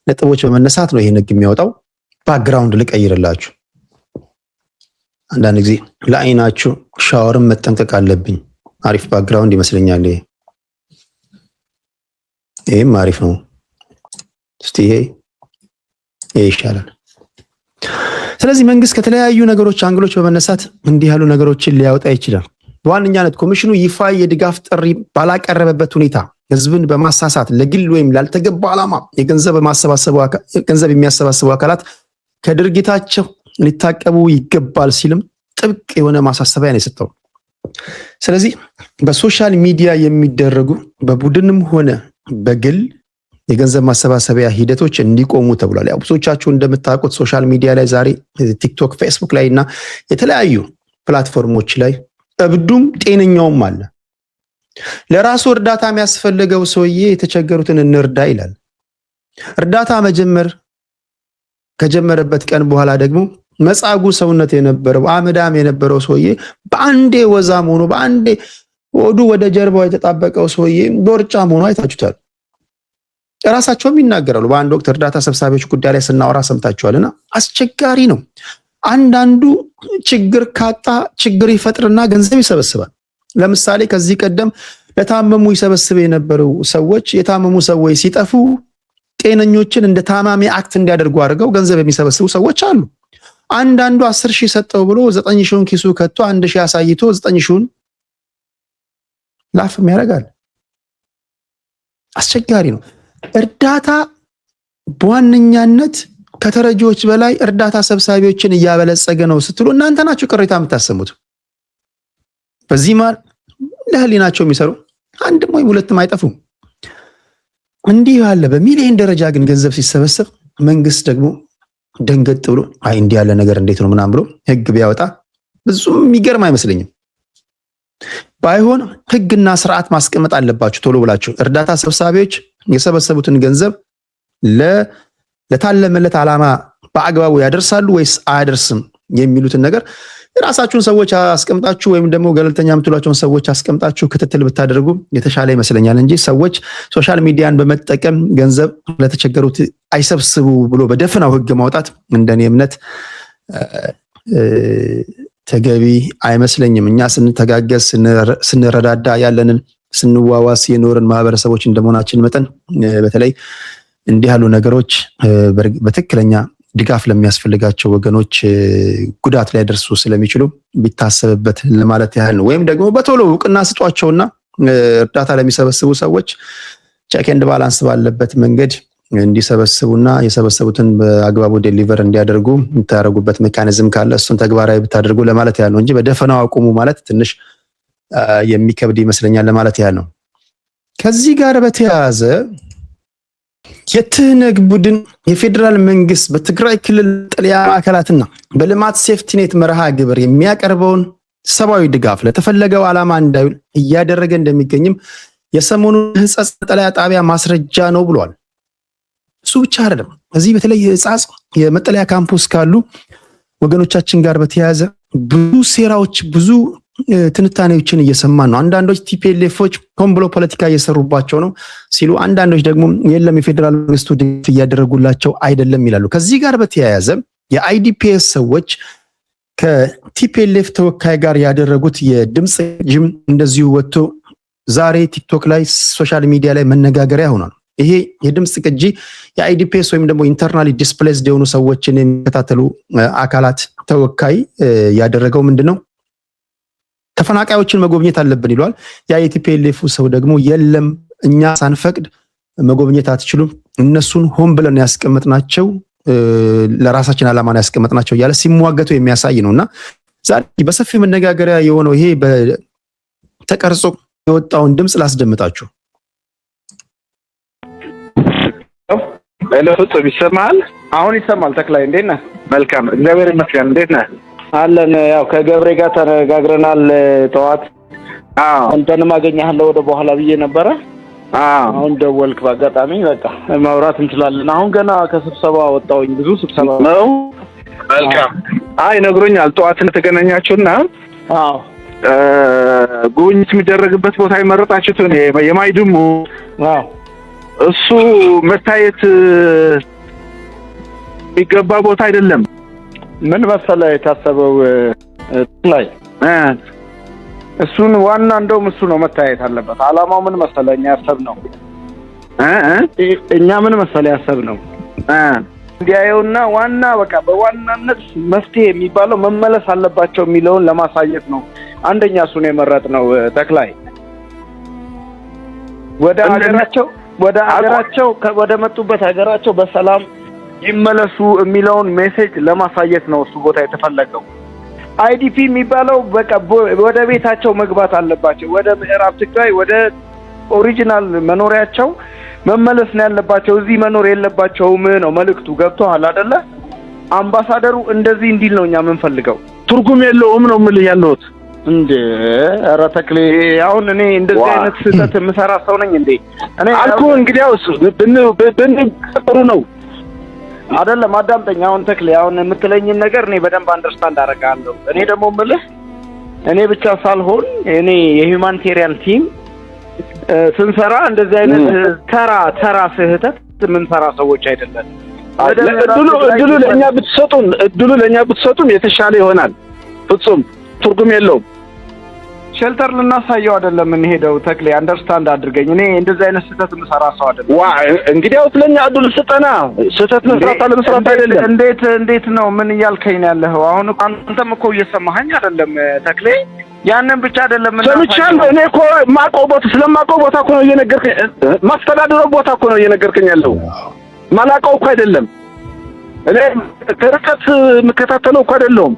ነጥቦች በመነሳት ነው ይሄን ህግ የሚያወጣው። ባክግራውንድ ልቀይርላችሁ። አንዳንድ ጊዜ ለአይናችሁ ሻወርም መጠንቀቅ አለብኝ። አሪፍ ባክግራውንድ ይመስለኛል። ይሄም አሪፍ ነው። እስቲ ይሄ ይሻላል። ስለዚህ መንግስት ከተለያዩ ነገሮች አንግሎች በመነሳት እንዲህ ያሉ ነገሮችን ሊያወጣ ይችላል። በዋነኛነት ኮሚሽኑ ይፋ የድጋፍ ጥሪ ባላቀረበበት ሁኔታ ህዝብን በማሳሳት ለግል ወይም ላልተገባ ዓላማ ገንዘብ የሚያሰባስቡ አካላት ከድርጊታቸው ሊታቀቡ ይገባል ሲልም ጥብቅ የሆነ ማሳሰቢያ ነው የሰጠው። ስለዚህ በሶሻል ሚዲያ የሚደረጉ በቡድንም ሆነ በግል የገንዘብ ማሰባሰቢያ ሂደቶች እንዲቆሙ ተብሏል። ያው ብዙዎቻችሁ እንደምታውቁት ሶሻል ሚዲያ ላይ ዛሬ ቲክቶክ፣ ፌስቡክ ላይ እና የተለያዩ ፕላትፎርሞች ላይ እብዱም ጤነኛውም አለ። ለራሱ እርዳታ የሚያስፈልገው ሰውዬ የተቸገሩትን እንርዳ ይላል። እርዳታ መጀመር ከጀመረበት ቀን በኋላ ደግሞ መጻጉ ሰውነት የነበረው አመዳም የነበረው ሰውዬ በአንዴ ወዛም ሆኖ በአንዴ ወዱ ወደ ጀርባው የተጣበቀው ሰውዬ ቦርጫም ሆኖ አይታችሁታል። ራሳቸውም ይናገራሉ። በአንድ ወቅት እርዳታ ሰብሳቢዎች ጉዳይ ላይ ስናወራ ሰምታችኋልና አስቸጋሪ ነው። አንዳንዱ ችግር ካጣ ችግር ይፈጥርና ገንዘብ ይሰበስባል። ለምሳሌ ከዚህ ቀደም ለታመሙ ይሰበስብ የነበረው ሰዎች የታመሙ ሰዎች ሲጠፉ ጤነኞችን እንደ ታማሚ አክት እንዲያደርጉ አድርገው ገንዘብ የሚሰበስቡ ሰዎች አሉ። አንዳንዱ 10,000 ሰጠው ብሎ 9,000 ኪሱ ከቶ 1,000 አሳይቶ 9,000 ላፍም ያደርጋል። አስቸጋሪ ነው። እርዳታ በዋነኛነት ከተረጂዎች በላይ እርዳታ ሰብሳቢዎችን እያበለጸገ ነው ስትሉ እናንተ ናችሁ ቅሬታ የምታሰሙት። በዚህ ማለት ለህሊናቸው የሚሰሩ አንድም ወይም ሁለትም አይጠፉም። እንዲህ ያለ በሚሊዮን ደረጃ ግን ገንዘብ ሲሰበሰብ መንግስት ደግሞ ደንገጥ ብሎ አይ እንዲህ ያለ ነገር እንዴት ነው ምናምን ብሎ ህግ ቢያወጣ ብዙም የሚገርም አይመስለኝም። ባይሆን ህግና ስርዓት ማስቀመጥ አለባችሁ ቶሎ ብላችሁ። እርዳታ ሰብሳቢዎች የሰበሰቡትን ገንዘብ ለታለመለት ዓላማ በአግባቡ ያደርሳሉ ወይስ አያደርስም የሚሉትን ነገር የራሳችሁን ሰዎች አስቀምጣችሁ ወይም ደግሞ ገለልተኛ የምትሏቸውን ሰዎች አስቀምጣችሁ ክትትል ብታደርጉ የተሻለ ይመስለኛል እንጂ ሰዎች ሶሻል ሚዲያን በመጠቀም ገንዘብ ለተቸገሩት አይሰብስቡ ብሎ በደፍናው ህግ ማውጣት እንደኔ እምነት ተገቢ አይመስለኝም። እኛ ስንተጋገዝ ስንረዳዳ ያለንን ስንዋዋስ የኖርን ማህበረሰቦች እንደመሆናችን መጠን በተለይ እንዲህ ያሉ ነገሮች በትክክለኛ ድጋፍ ለሚያስፈልጋቸው ወገኖች ጉዳት ላይ ደርሱ ስለሚችሉ ቢታሰብበት ለማለት ያህል ነው። ወይም ደግሞ በቶሎ እውቅና ስጧቸውና እርዳታ ለሚሰበስቡ ሰዎች ቼክ ኤንድ ባላንስ ባለበት መንገድ እንዲሰበስቡና የሰበሰቡትን በአግባቡ ዴሊቨር እንዲያደርጉ የምታደርጉበት ሜካኒዝም ካለ እሱን ተግባራዊ ብታደርጉ ለማለት ያህል ነው እንጂ በደፈናው አቁሙ ማለት ትንሽ የሚከብድ ይመስለኛል ለማለት ያህል ነው። ከዚህ ጋር በተያያዘ የትህነግ ቡድን የፌዴራል መንግስት በትግራይ ክልል መጠለያ ማዕከላትና በልማት ሴፍቲኔት መርሃ ግብር የሚያቀርበውን ሰብአዊ ድጋፍ ለተፈለገው ዓላማ እንዳይውል እያደረገ እንደሚገኝም የሰሞኑ ህጻጽ መጠለያ ጣቢያ ማስረጃ ነው ብሏል። እሱ ብቻ አይደለም። እዚህ በተለይ ህጻጽ የመጠለያ ካምፕስ ካሉ ወገኖቻችን ጋር በተያያዘ ብዙ ሴራዎች ብዙ ትንታኔዎችን እየሰማን ነው። አንዳንዶች ቲፒኤልኤፎች ሆን ብሎ ፖለቲካ እየሰሩባቸው ነው ሲሉ፣ አንዳንዶች ደግሞ የለም የፌዴራል መንግስቱ ድጋፍ እያደረጉላቸው አይደለም ይላሉ። ከዚህ ጋር በተያያዘ የአይዲፒኤስ ሰዎች ከቲፒኤልኤፍ ተወካይ ጋር ያደረጉት የድምጽ ጅም እንደዚሁ ወጥቶ ዛሬ ቲክቶክ ላይ ሶሻል ሚዲያ ላይ መነጋገሪያ ሆኗል። ይሄ የድምጽ ቅጂ የአይዲፒኤስ ወይም ደግሞ ኢንተርናሊ ዲስፕሌስድ የሆኑ ሰዎችን የሚከታተሉ አካላት ተወካይ ያደረገው ምንድነው? ተፈናቃዮችን መጎብኘት አለብን ይሏል። የአይቲፒኤልኤፍ ሰው ደግሞ የለም እኛ ሳንፈቅድ መጎብኘት አትችሉም፣ እነሱን ሆን ብለን ያስቀመጥናቸው ለራሳችን ዓላማ ነው ያስቀመጥናቸው እያለ ሲሟገቱ የሚያሳይ ነውና ዛሬ በሰፊው መነጋገሪያ የሆነው ይሄ በተቀርጾ የወጣውን ድምጽ ላስደምጣችሁ። ለፍጹ ይሰማል? አሁን ይሰማል። ተክላይ እንዴት ነህ? መልካም እግዚአብሔር ይመስገን። እንዴት ነህ? አለን። ያው ከገብሬ ጋር ተነጋግረናል ጠዋት። አንተንም አገኘሃለሁ ወደ በኋላ ብዬ ነበረ። አሁን ደወልክ በአጋጣሚ። በቃ ማውራት እንችላለን። አሁን ገና ከስብሰባ ወጣሁኝ። ብዙ ስብሰባ ነው። መልካም። አይ ነግሮኛል ጠዋት ተገናኛችሁና ጉብኝት የሚደረግበት ቦታ የመረጣችሁት የማይድሙ እሱ መታየት የሚገባ ቦታ አይደለም። ምን መሰለህ የታሰበው ላይ እሱን ዋና እንደውም እሱ ነው መታየት አለበት። አላማው ምን መሰለህ እኛ ያሰብነው እኛ ምን መሰለህ ያሰብነው እንዲያየውና ዋና በቃ በዋናነት መፍትሄ የሚባለው መመለስ አለባቸው የሚለውን ለማሳየት ነው። አንደኛ እሱ ነው የመረጥነው። ተክላይ ወደ ሀገራቸው ወደ መጡበት ሀገራቸው በሰላም ይመለሱ የሚለውን ሜሴጅ ለማሳየት ነው እሱ ቦታ የተፈለገው። አይዲፒ የሚባለው በቃ ወደ ቤታቸው መግባት አለባቸው። ወደ ምዕራብ ትግራይ ወደ ኦሪጂናል መኖሪያቸው መመለስ ነው ያለባቸው። እዚህ መኖር የለባቸውም ነው መልእክቱ። ገብቶሃል አይደለ? አምባሳደሩ እንደዚህ እንዲል ነው እኛ የምንፈልገው። ትርጉም የለውም ነው የምልህ ያለሁት። እንዴ ኧረ ተክሌ አሁን እኔ እንደዚህ አይነት ስህተት የምሰራ ሰው ነኝ እንዴ? እኔ አልኩህ እንግዲያውስ ብንቀጥሩ ነው አይደለም። አዳምጠኝ። አሁን ተክሌ አሁን የምትለኝን ነገር እኔ በደንብ አንደርስታንድ አደርጋለሁ። እኔ ደግሞ የምልህ እኔ ብቻ ሳልሆን እኔ የሂውማኒቴሪያን ቲም ስንሰራ እንደዚህ አይነት ተራ ስህተት የምንሰራ ሰዎች አይደለም። እድሉ ለእኛ ብትሰጡን የተሻለ ይሆናል። ፍጹም ትርጉም የለውም። ሼልተር ልናሳየው አይደለም እንሄደው። ተክሌ አንደርስታንድ አድርገኝ። እኔ እንደዚህ አይነት ስህተት የምሰራ ሰው አይደለም። እንግዲያው ስለኛ እድል ስጠና ስህተት መስራት አለመስራት አይደለም። እንዴት ነው? ምን እያልከኝ ነው ያለኸው? አሁን አንተም እኮ እየሰማኸኝ አይደለም ተክሌ? ያንን ብቻ አይደለም ሰምቻለሁ። እኔ እኮ ስለማውቀው ቦታ እኮ ነው እየነገርከኝ። ማስተዳደረው ቦታ እኮ ነው እየነገርከኝ ያለው። ማላውቀው እኮ አይደለም። እኔ ከርቀት የምከታተለው እኮ አይደለሁም።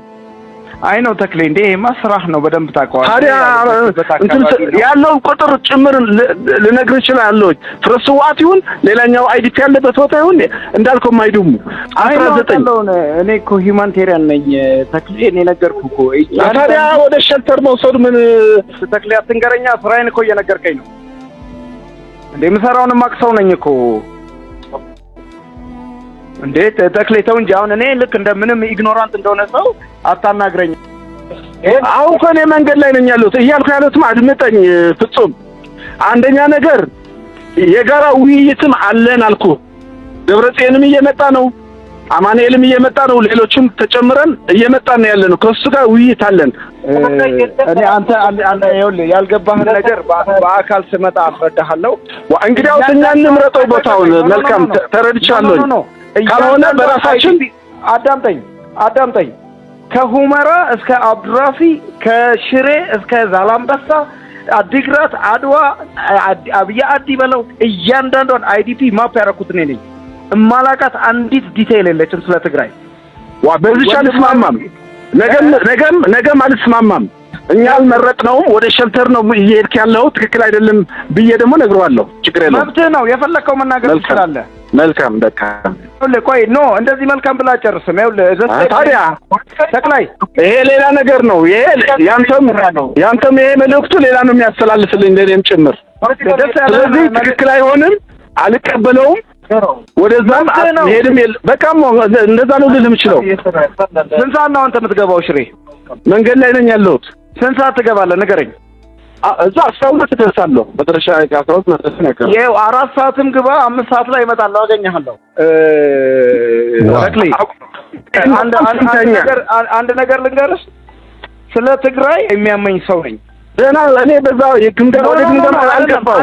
አይ ነው ተክሌ እንዴ ማስራህ ነው በደንብ ታውቀዋለህ። ታዲያ ያለው ቁጥር ጭምር ልነግርህ እችላለሁ። ፍረስዋት ይሁን ሌላኛው አይዲፒ ያለበት ቦታ ይሁን እንዳልከው ማይዱም 19 እኔ እኮ ሂውማኒቴሪያን ነኝ ተክሌ። እኔ ነገርኩህ እኮ። ታዲያ ወደ ሸልተር መውሰድ ምን ተክሌ? አትንገረኛ። ስራዬን እኮ እየነገርከኝ ነው እንዴ? የምሰራውን ማቅሰው ነኝ እኮ እንዴ ተክሌ ተው እንጂ። አሁን እኔ ልክ እንደምንም ኢግኖራንት እንደሆነ ሰው አታናግረኝ። አሁን እኮ እኔ መንገድ ላይ ነኝ ያለሁት እያልኩ ያለሁትም አድምጠኝ ፍጹም። አንደኛ ነገር የጋራ ውይይትም አለን አልኩ። ደብረጽዮንም እየመጣ ነው፣ አማኑኤልም እየመጣ ነው፣ ሌሎችም ተጨምረን እየመጣን ነው ያለነው። ከሱ ጋር ውይይት አለን። እኔ አንተ ይኸውልህ ያልገባህን ነገር በአካል ስመጣ አስረዳሃለሁ። እንግዲያው እኛ እንምረጠው ቦታውን። መልካም ተረድቻለሁ። ካልሆነ በራሳችን አዳምጠኝ። ከሁመራ እስከ አብዱራፊ፣ ከሽሬ እስከ ዛላምበሳ፣ አዲግራት፣ አድዋ፣ አብያ አዲ በለው እያንዳንዷን አይዲፒ ማፕ ያደረኩት እኔ ነኝ። እማላቃት አንዲት ዲቴይል የለችም ስለ ትግራይ። በዚህ አልስማማም። ነገም አልስማማም። እኛ አልመረጥነውም። ወደ ሸልተር ነው እየሄድክ ያለው ትክክል አይደለም ብዬ ደግሞ ነግረዋለሁ። ችግር የለውም። መብትህ ነው። የፈለከው መናገር ትችላለህ። መልካም በቃ ቆይ ኖ እንደዚህ መልካም ብላ ጨርስም። ይኸውልህ ታዲያ ተክላይ ይሄ ሌላ ነገር ነው። ይሄ ያንተም ይሄ መልእክቱ ሌላ ነው የሚያስተላልፍልኝ ለኔም ጭምር። ስለዚህ ትክክል አይሆንም፣ አልቀበለውም። ወደዛም ሄድም በቃ እንደዛ ነው ልልህ የምችለው። ስንት ሰዓት ነው አንተ የምትገባው ሽሬ? መንገድ ላይ ነኝ ያለሁት። ስንት ሰዓት ትገባለህ ንገረኝ። እዛ 12 ደርሳለሁ። መድረሻ 12 መድረስ ነው። ይኸው 4 ሰዓትም ግባ 5 ሰዓት ላይ እመጣለሁ፣ አገኘሃለሁ። ተክሌ አንድ ነገር ልንገርህ። ስለ ትግራይ የሚያመኝ ሰው ነኝ። ደህና እኔ በዛው የግምገማ ወደ ግምገማ አልገባም።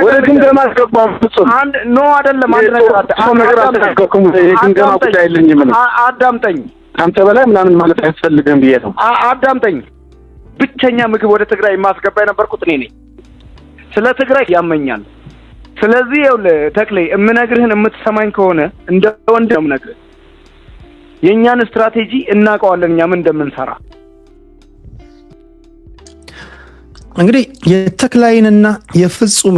ወደ ግምገማ አልገባም። ፍጹም ኖ አይደለም። አንድ ነገር የግምገማ ጉዳይ የለኝም። አዳምጠኝ። ካንተ በላይ ምናምን ማለት አያስፈልግም ብዬ ነው። አዳምጠኝ። ብቸኛ ምግብ ወደ ትግራይ ማስገባ የነበርኩት እኔ ነኝ። ስለ ትግራይ ያመኛል። ስለዚህ ይኸውልህ ተክሌ እምነግርህን የምትሰማኝ ከሆነ እንደ ወንድ ነው የምነግርህ። የእኛን ስትራቴጂ እናውቀዋለን እኛ ምን እንደምንሰራ። እንግዲህ የተክላይንና የፍጹም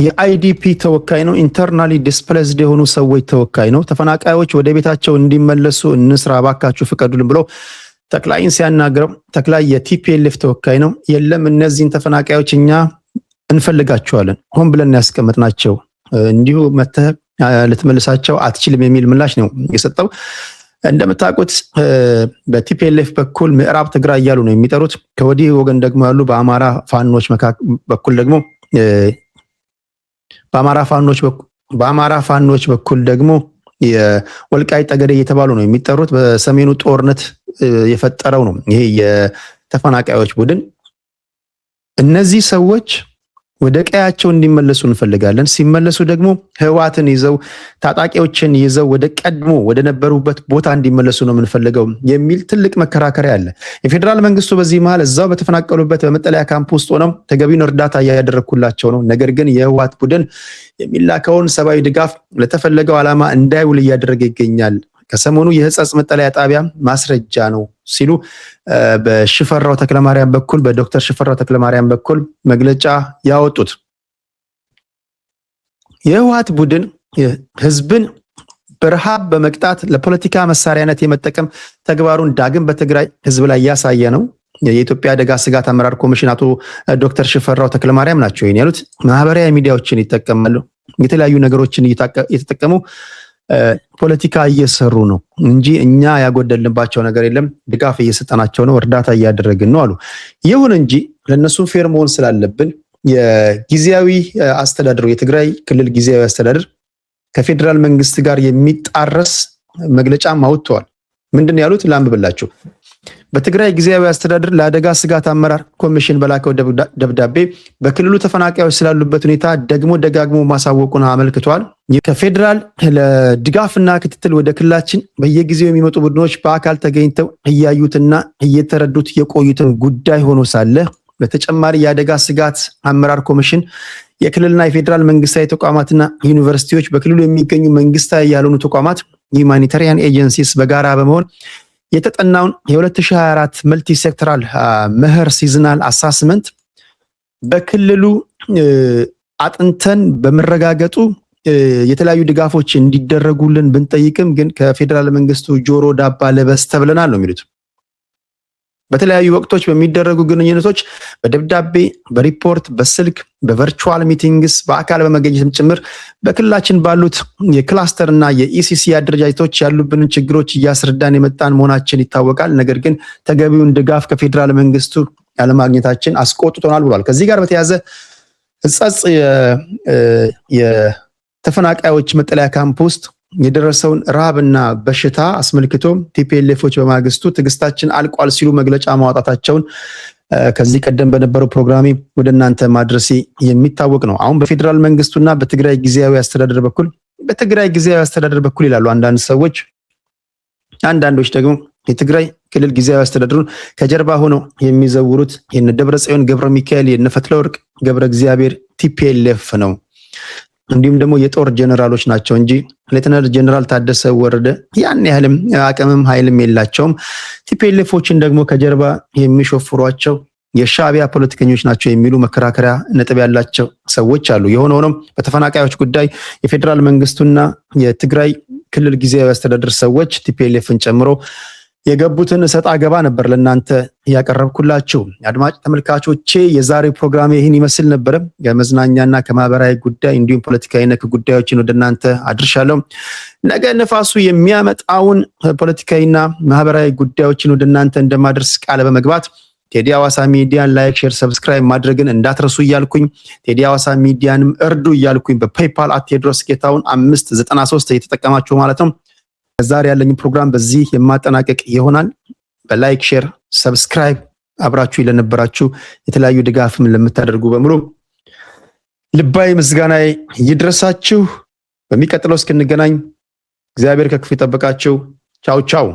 የአይዲፒ ተወካይ ነው። ኢንተርናሊ ዲስፕሌስድ የሆኑ ሰዎች ተወካይ ነው። ተፈናቃዮች ወደ ቤታቸው እንዲመለሱ እንስራ ባካችሁ ፍቀዱልን ብሎ ተክላይን ሲያናግረው ተክላይ የቲፒኤልኤፍ ተወካይ ነው። የለም እነዚህን ተፈናቃዮች እኛ እንፈልጋቸዋለን፣ ሆን ብለን ያስቀመጥናቸው፣ እንዲሁ መተህ ልትመልሳቸው አትችልም የሚል ምላሽ ነው የሰጠው። እንደምታውቁት በቲፒኤልኤፍ በኩል ምዕራብ ትግራይ እያሉ ነው የሚጠሩት። ከወዲህ ወገን ደግሞ ያሉ በአማራ ፋኖች በኩል ደግሞ የወልቃይት ጠገዴ እየተባሉ ነው የሚጠሩት። በሰሜኑ ጦርነት የፈጠረው ነው ይሄ የተፈናቃዮች ቡድን። እነዚህ ሰዎች ወደ ቀያቸው እንዲመለሱ እንፈልጋለን። ሲመለሱ ደግሞ ህዋትን ይዘው ታጣቂዎችን ይዘው ወደ ቀድሞ ወደ ነበሩበት ቦታ እንዲመለሱ ነው የምንፈልገው የሚል ትልቅ መከራከሪያ አለ። የፌዴራል መንግስቱ በዚህ መሃል እዛው በተፈናቀሉበት በመጠለያ ካምፕ ውስጥ ሆነው ተገቢውን እርዳታ እያደረኩላቸው ነው። ነገር ግን የህዋት ቡድን የሚላከውን ሰብአዊ ድጋፍ ለተፈለገው ዓላማ እንዳይውል እያደረገ ይገኛል። ከሰሞኑ የህጻጽ መጠለያ ጣቢያ ማስረጃ ነው ሲሉ በሽፈራው ተክለማርያም በኩል በዶክተር ሽፈራው ተክለማርያም በኩል መግለጫ ያወጡት። የህወሓት ቡድን ህዝብን በረሃብ በመቅጣት ለፖለቲካ መሳሪያነት የመጠቀም ተግባሩን ዳግም በትግራይ ህዝብ ላይ ያሳየ ነው። የኢትዮጵያ አደጋ ስጋት አመራር ኮሚሽን አቶ ዶክተር ሽፈራው ተክለማርያም ናቸው ይሄን ያሉት። ማህበራዊ ሚዲያዎችን ይጠቀማሉ፣ የተለያዩ ነገሮችን እየተጠቀሙ ፖለቲካ እየሰሩ ነው እንጂ እኛ ያጎደልንባቸው ነገር የለም፣ ድጋፍ እየሰጠናቸው ነው፣ እርዳታ እያደረግን ነው አሉ። ይሁን እንጂ ለነሱ ፌር መሆን ስላለብን የጊዜያዊ አስተዳደሩ የትግራይ ክልል ጊዜያዊ አስተዳደር ከፌዴራል መንግስት ጋር የሚጣረስ መግለጫ አውጥተዋል። ምንድን ያሉት ላንብብላችሁ። በትግራይ ጊዜያዊ አስተዳደር ለአደጋ ስጋት አመራር ኮሚሽን በላከው ደብዳቤ በክልሉ ተፈናቃዮች ስላሉበት ሁኔታ ደግሞ ደጋግሞ ማሳወቁን አመልክቷል። ከፌዴራል ለድጋፍና ክትትል ወደ ክልላችን በየጊዜው የሚመጡ ቡድኖች በአካል ተገኝተው እያዩትና እየተረዱት የቆዩትን ጉዳይ ሆኖ ሳለ በተጨማሪ የአደጋ ስጋት አመራር ኮሚሽን የክልልና የፌዴራል መንግስታዊ ተቋማትና ዩኒቨርሲቲዎች በክልሉ የሚገኙ መንግስታዊ ያልሆኑ ተቋማት ሁማኒታሪያን ኤጀንሲስ በጋራ በመሆን የተጠናውን የ2024 መልቲ ሴክተራል መኸር ሲዝናል አሳስመንት በክልሉ አጥንተን በመረጋገጡ የተለያዩ ድጋፎች እንዲደረጉልን ብንጠይቅም ግን ከፌዴራል መንግስቱ ጆሮ ዳባ ለበስ ተብለናል ነው የሚሉት። በተለያዩ ወቅቶች በሚደረጉ ግንኙነቶች በደብዳቤ፣ በሪፖርት፣ በስልክ፣ በቨርቹዋል ሚቲንግስ በአካል በመገኘትም ጭምር በክልላችን ባሉት የክላስተርና የኢሲሲ አደረጃጀቶች ያሉብንን ችግሮች እያስረዳን የመጣን መሆናችን ይታወቃል። ነገር ግን ተገቢውን ድጋፍ ከፌዴራል መንግስቱ ያለማግኘታችን አስቆጥቶናል ብሏል። ከዚህ ጋር በተያያዘ ህጻጽ የተፈናቃዮች መጠለያ ካምፕ ውስጥ የደረሰውን ረሃብና በሽታ አስመልክቶ ቲፒኤልኤፎች በማግስቱ ትግስታችን አልቋል ሲሉ መግለጫ ማውጣታቸውን ከዚህ ቀደም በነበረው ፕሮግራሜ ወደ እናንተ ማድረሴ የሚታወቅ ነው። አሁን በፌዴራል መንግስቱና በትግራይ ጊዜያዊ አስተዳደር በኩል ይላሉ አንዳንድ ሰዎች፣ አንዳንዶች ደግሞ የትግራይ ክልል ጊዜያዊ አስተዳደሩን ከጀርባ ሆነው የሚዘውሩት የነ ደብረጽዮን ገብረ ሚካኤል የነ ፈትለወርቅ ገብረ እግዚአብሔር ቲፒኤልኤፍ ነው። እንዲሁም ደግሞ የጦር ጀነራሎች ናቸው እንጂ ሌተናል ጀነራል ታደሰ ወረደ ያን ያህልም አቅምም ኃይልም የላቸውም። ቲፒኤልኤፎችን ደግሞ ከጀርባ የሚሾፍሯቸው የሻዕቢያ ፖለቲከኞች ናቸው የሚሉ መከራከሪያ ነጥብ ያላቸው ሰዎች አሉ። የሆነ ሆኖም በተፈናቃዮች ጉዳይ የፌዴራል መንግስቱና የትግራይ ክልል ጊዜያዊ አስተዳደር ሰዎች ቲፒኤልኤፍን ጨምሮ የገቡትን ሰጣ ገባ ነበር ለእናንተ ያቀረብኩላችሁ። አድማጭ ተመልካቾቼ የዛሬው ፕሮግራም ይህን ይመስል ነበር። ከመዝናኛና ከማህበራዊ ጉዳይ እንዲሁም ፖለቲካዊ ነክ ጉዳዮችን ወደ እናንተ አድርሻለሁ። ነገ ነፋሱ የሚያመጣውን ፖለቲካዊና ማህበራዊ ጉዳዮችን ወደ እናንተ እንደማድረስ ቃል በመግባት ቴዲ አዋሳ ሚዲያን ላይክ፣ ሼር፣ ሰብስክራይብ ማድረግን እንዳትረሱ እያልኩኝ ቴዲ አዋሳ ሚዲያንም እርዱ እያልኩኝ በፔይፓል @ቴድሮስ ጌታሁን 593 እየተጠቀማችሁ ማለት ነው ዛሬ ያለኝ ፕሮግራም በዚህ የማጠናቀቅ ይሆናል። በላይክ ሼር ሰብስክራይብ አብራችሁ ለነበራችሁ የተለያዩ ድጋፍም ለምታደርጉ በሙሉ ልባዊ ምስጋናዬ ይድረሳችሁ። በሚቀጥለው እስክንገናኝ እግዚአብሔር ከክፉ ይጠብቃችሁ። ቻው ቻው።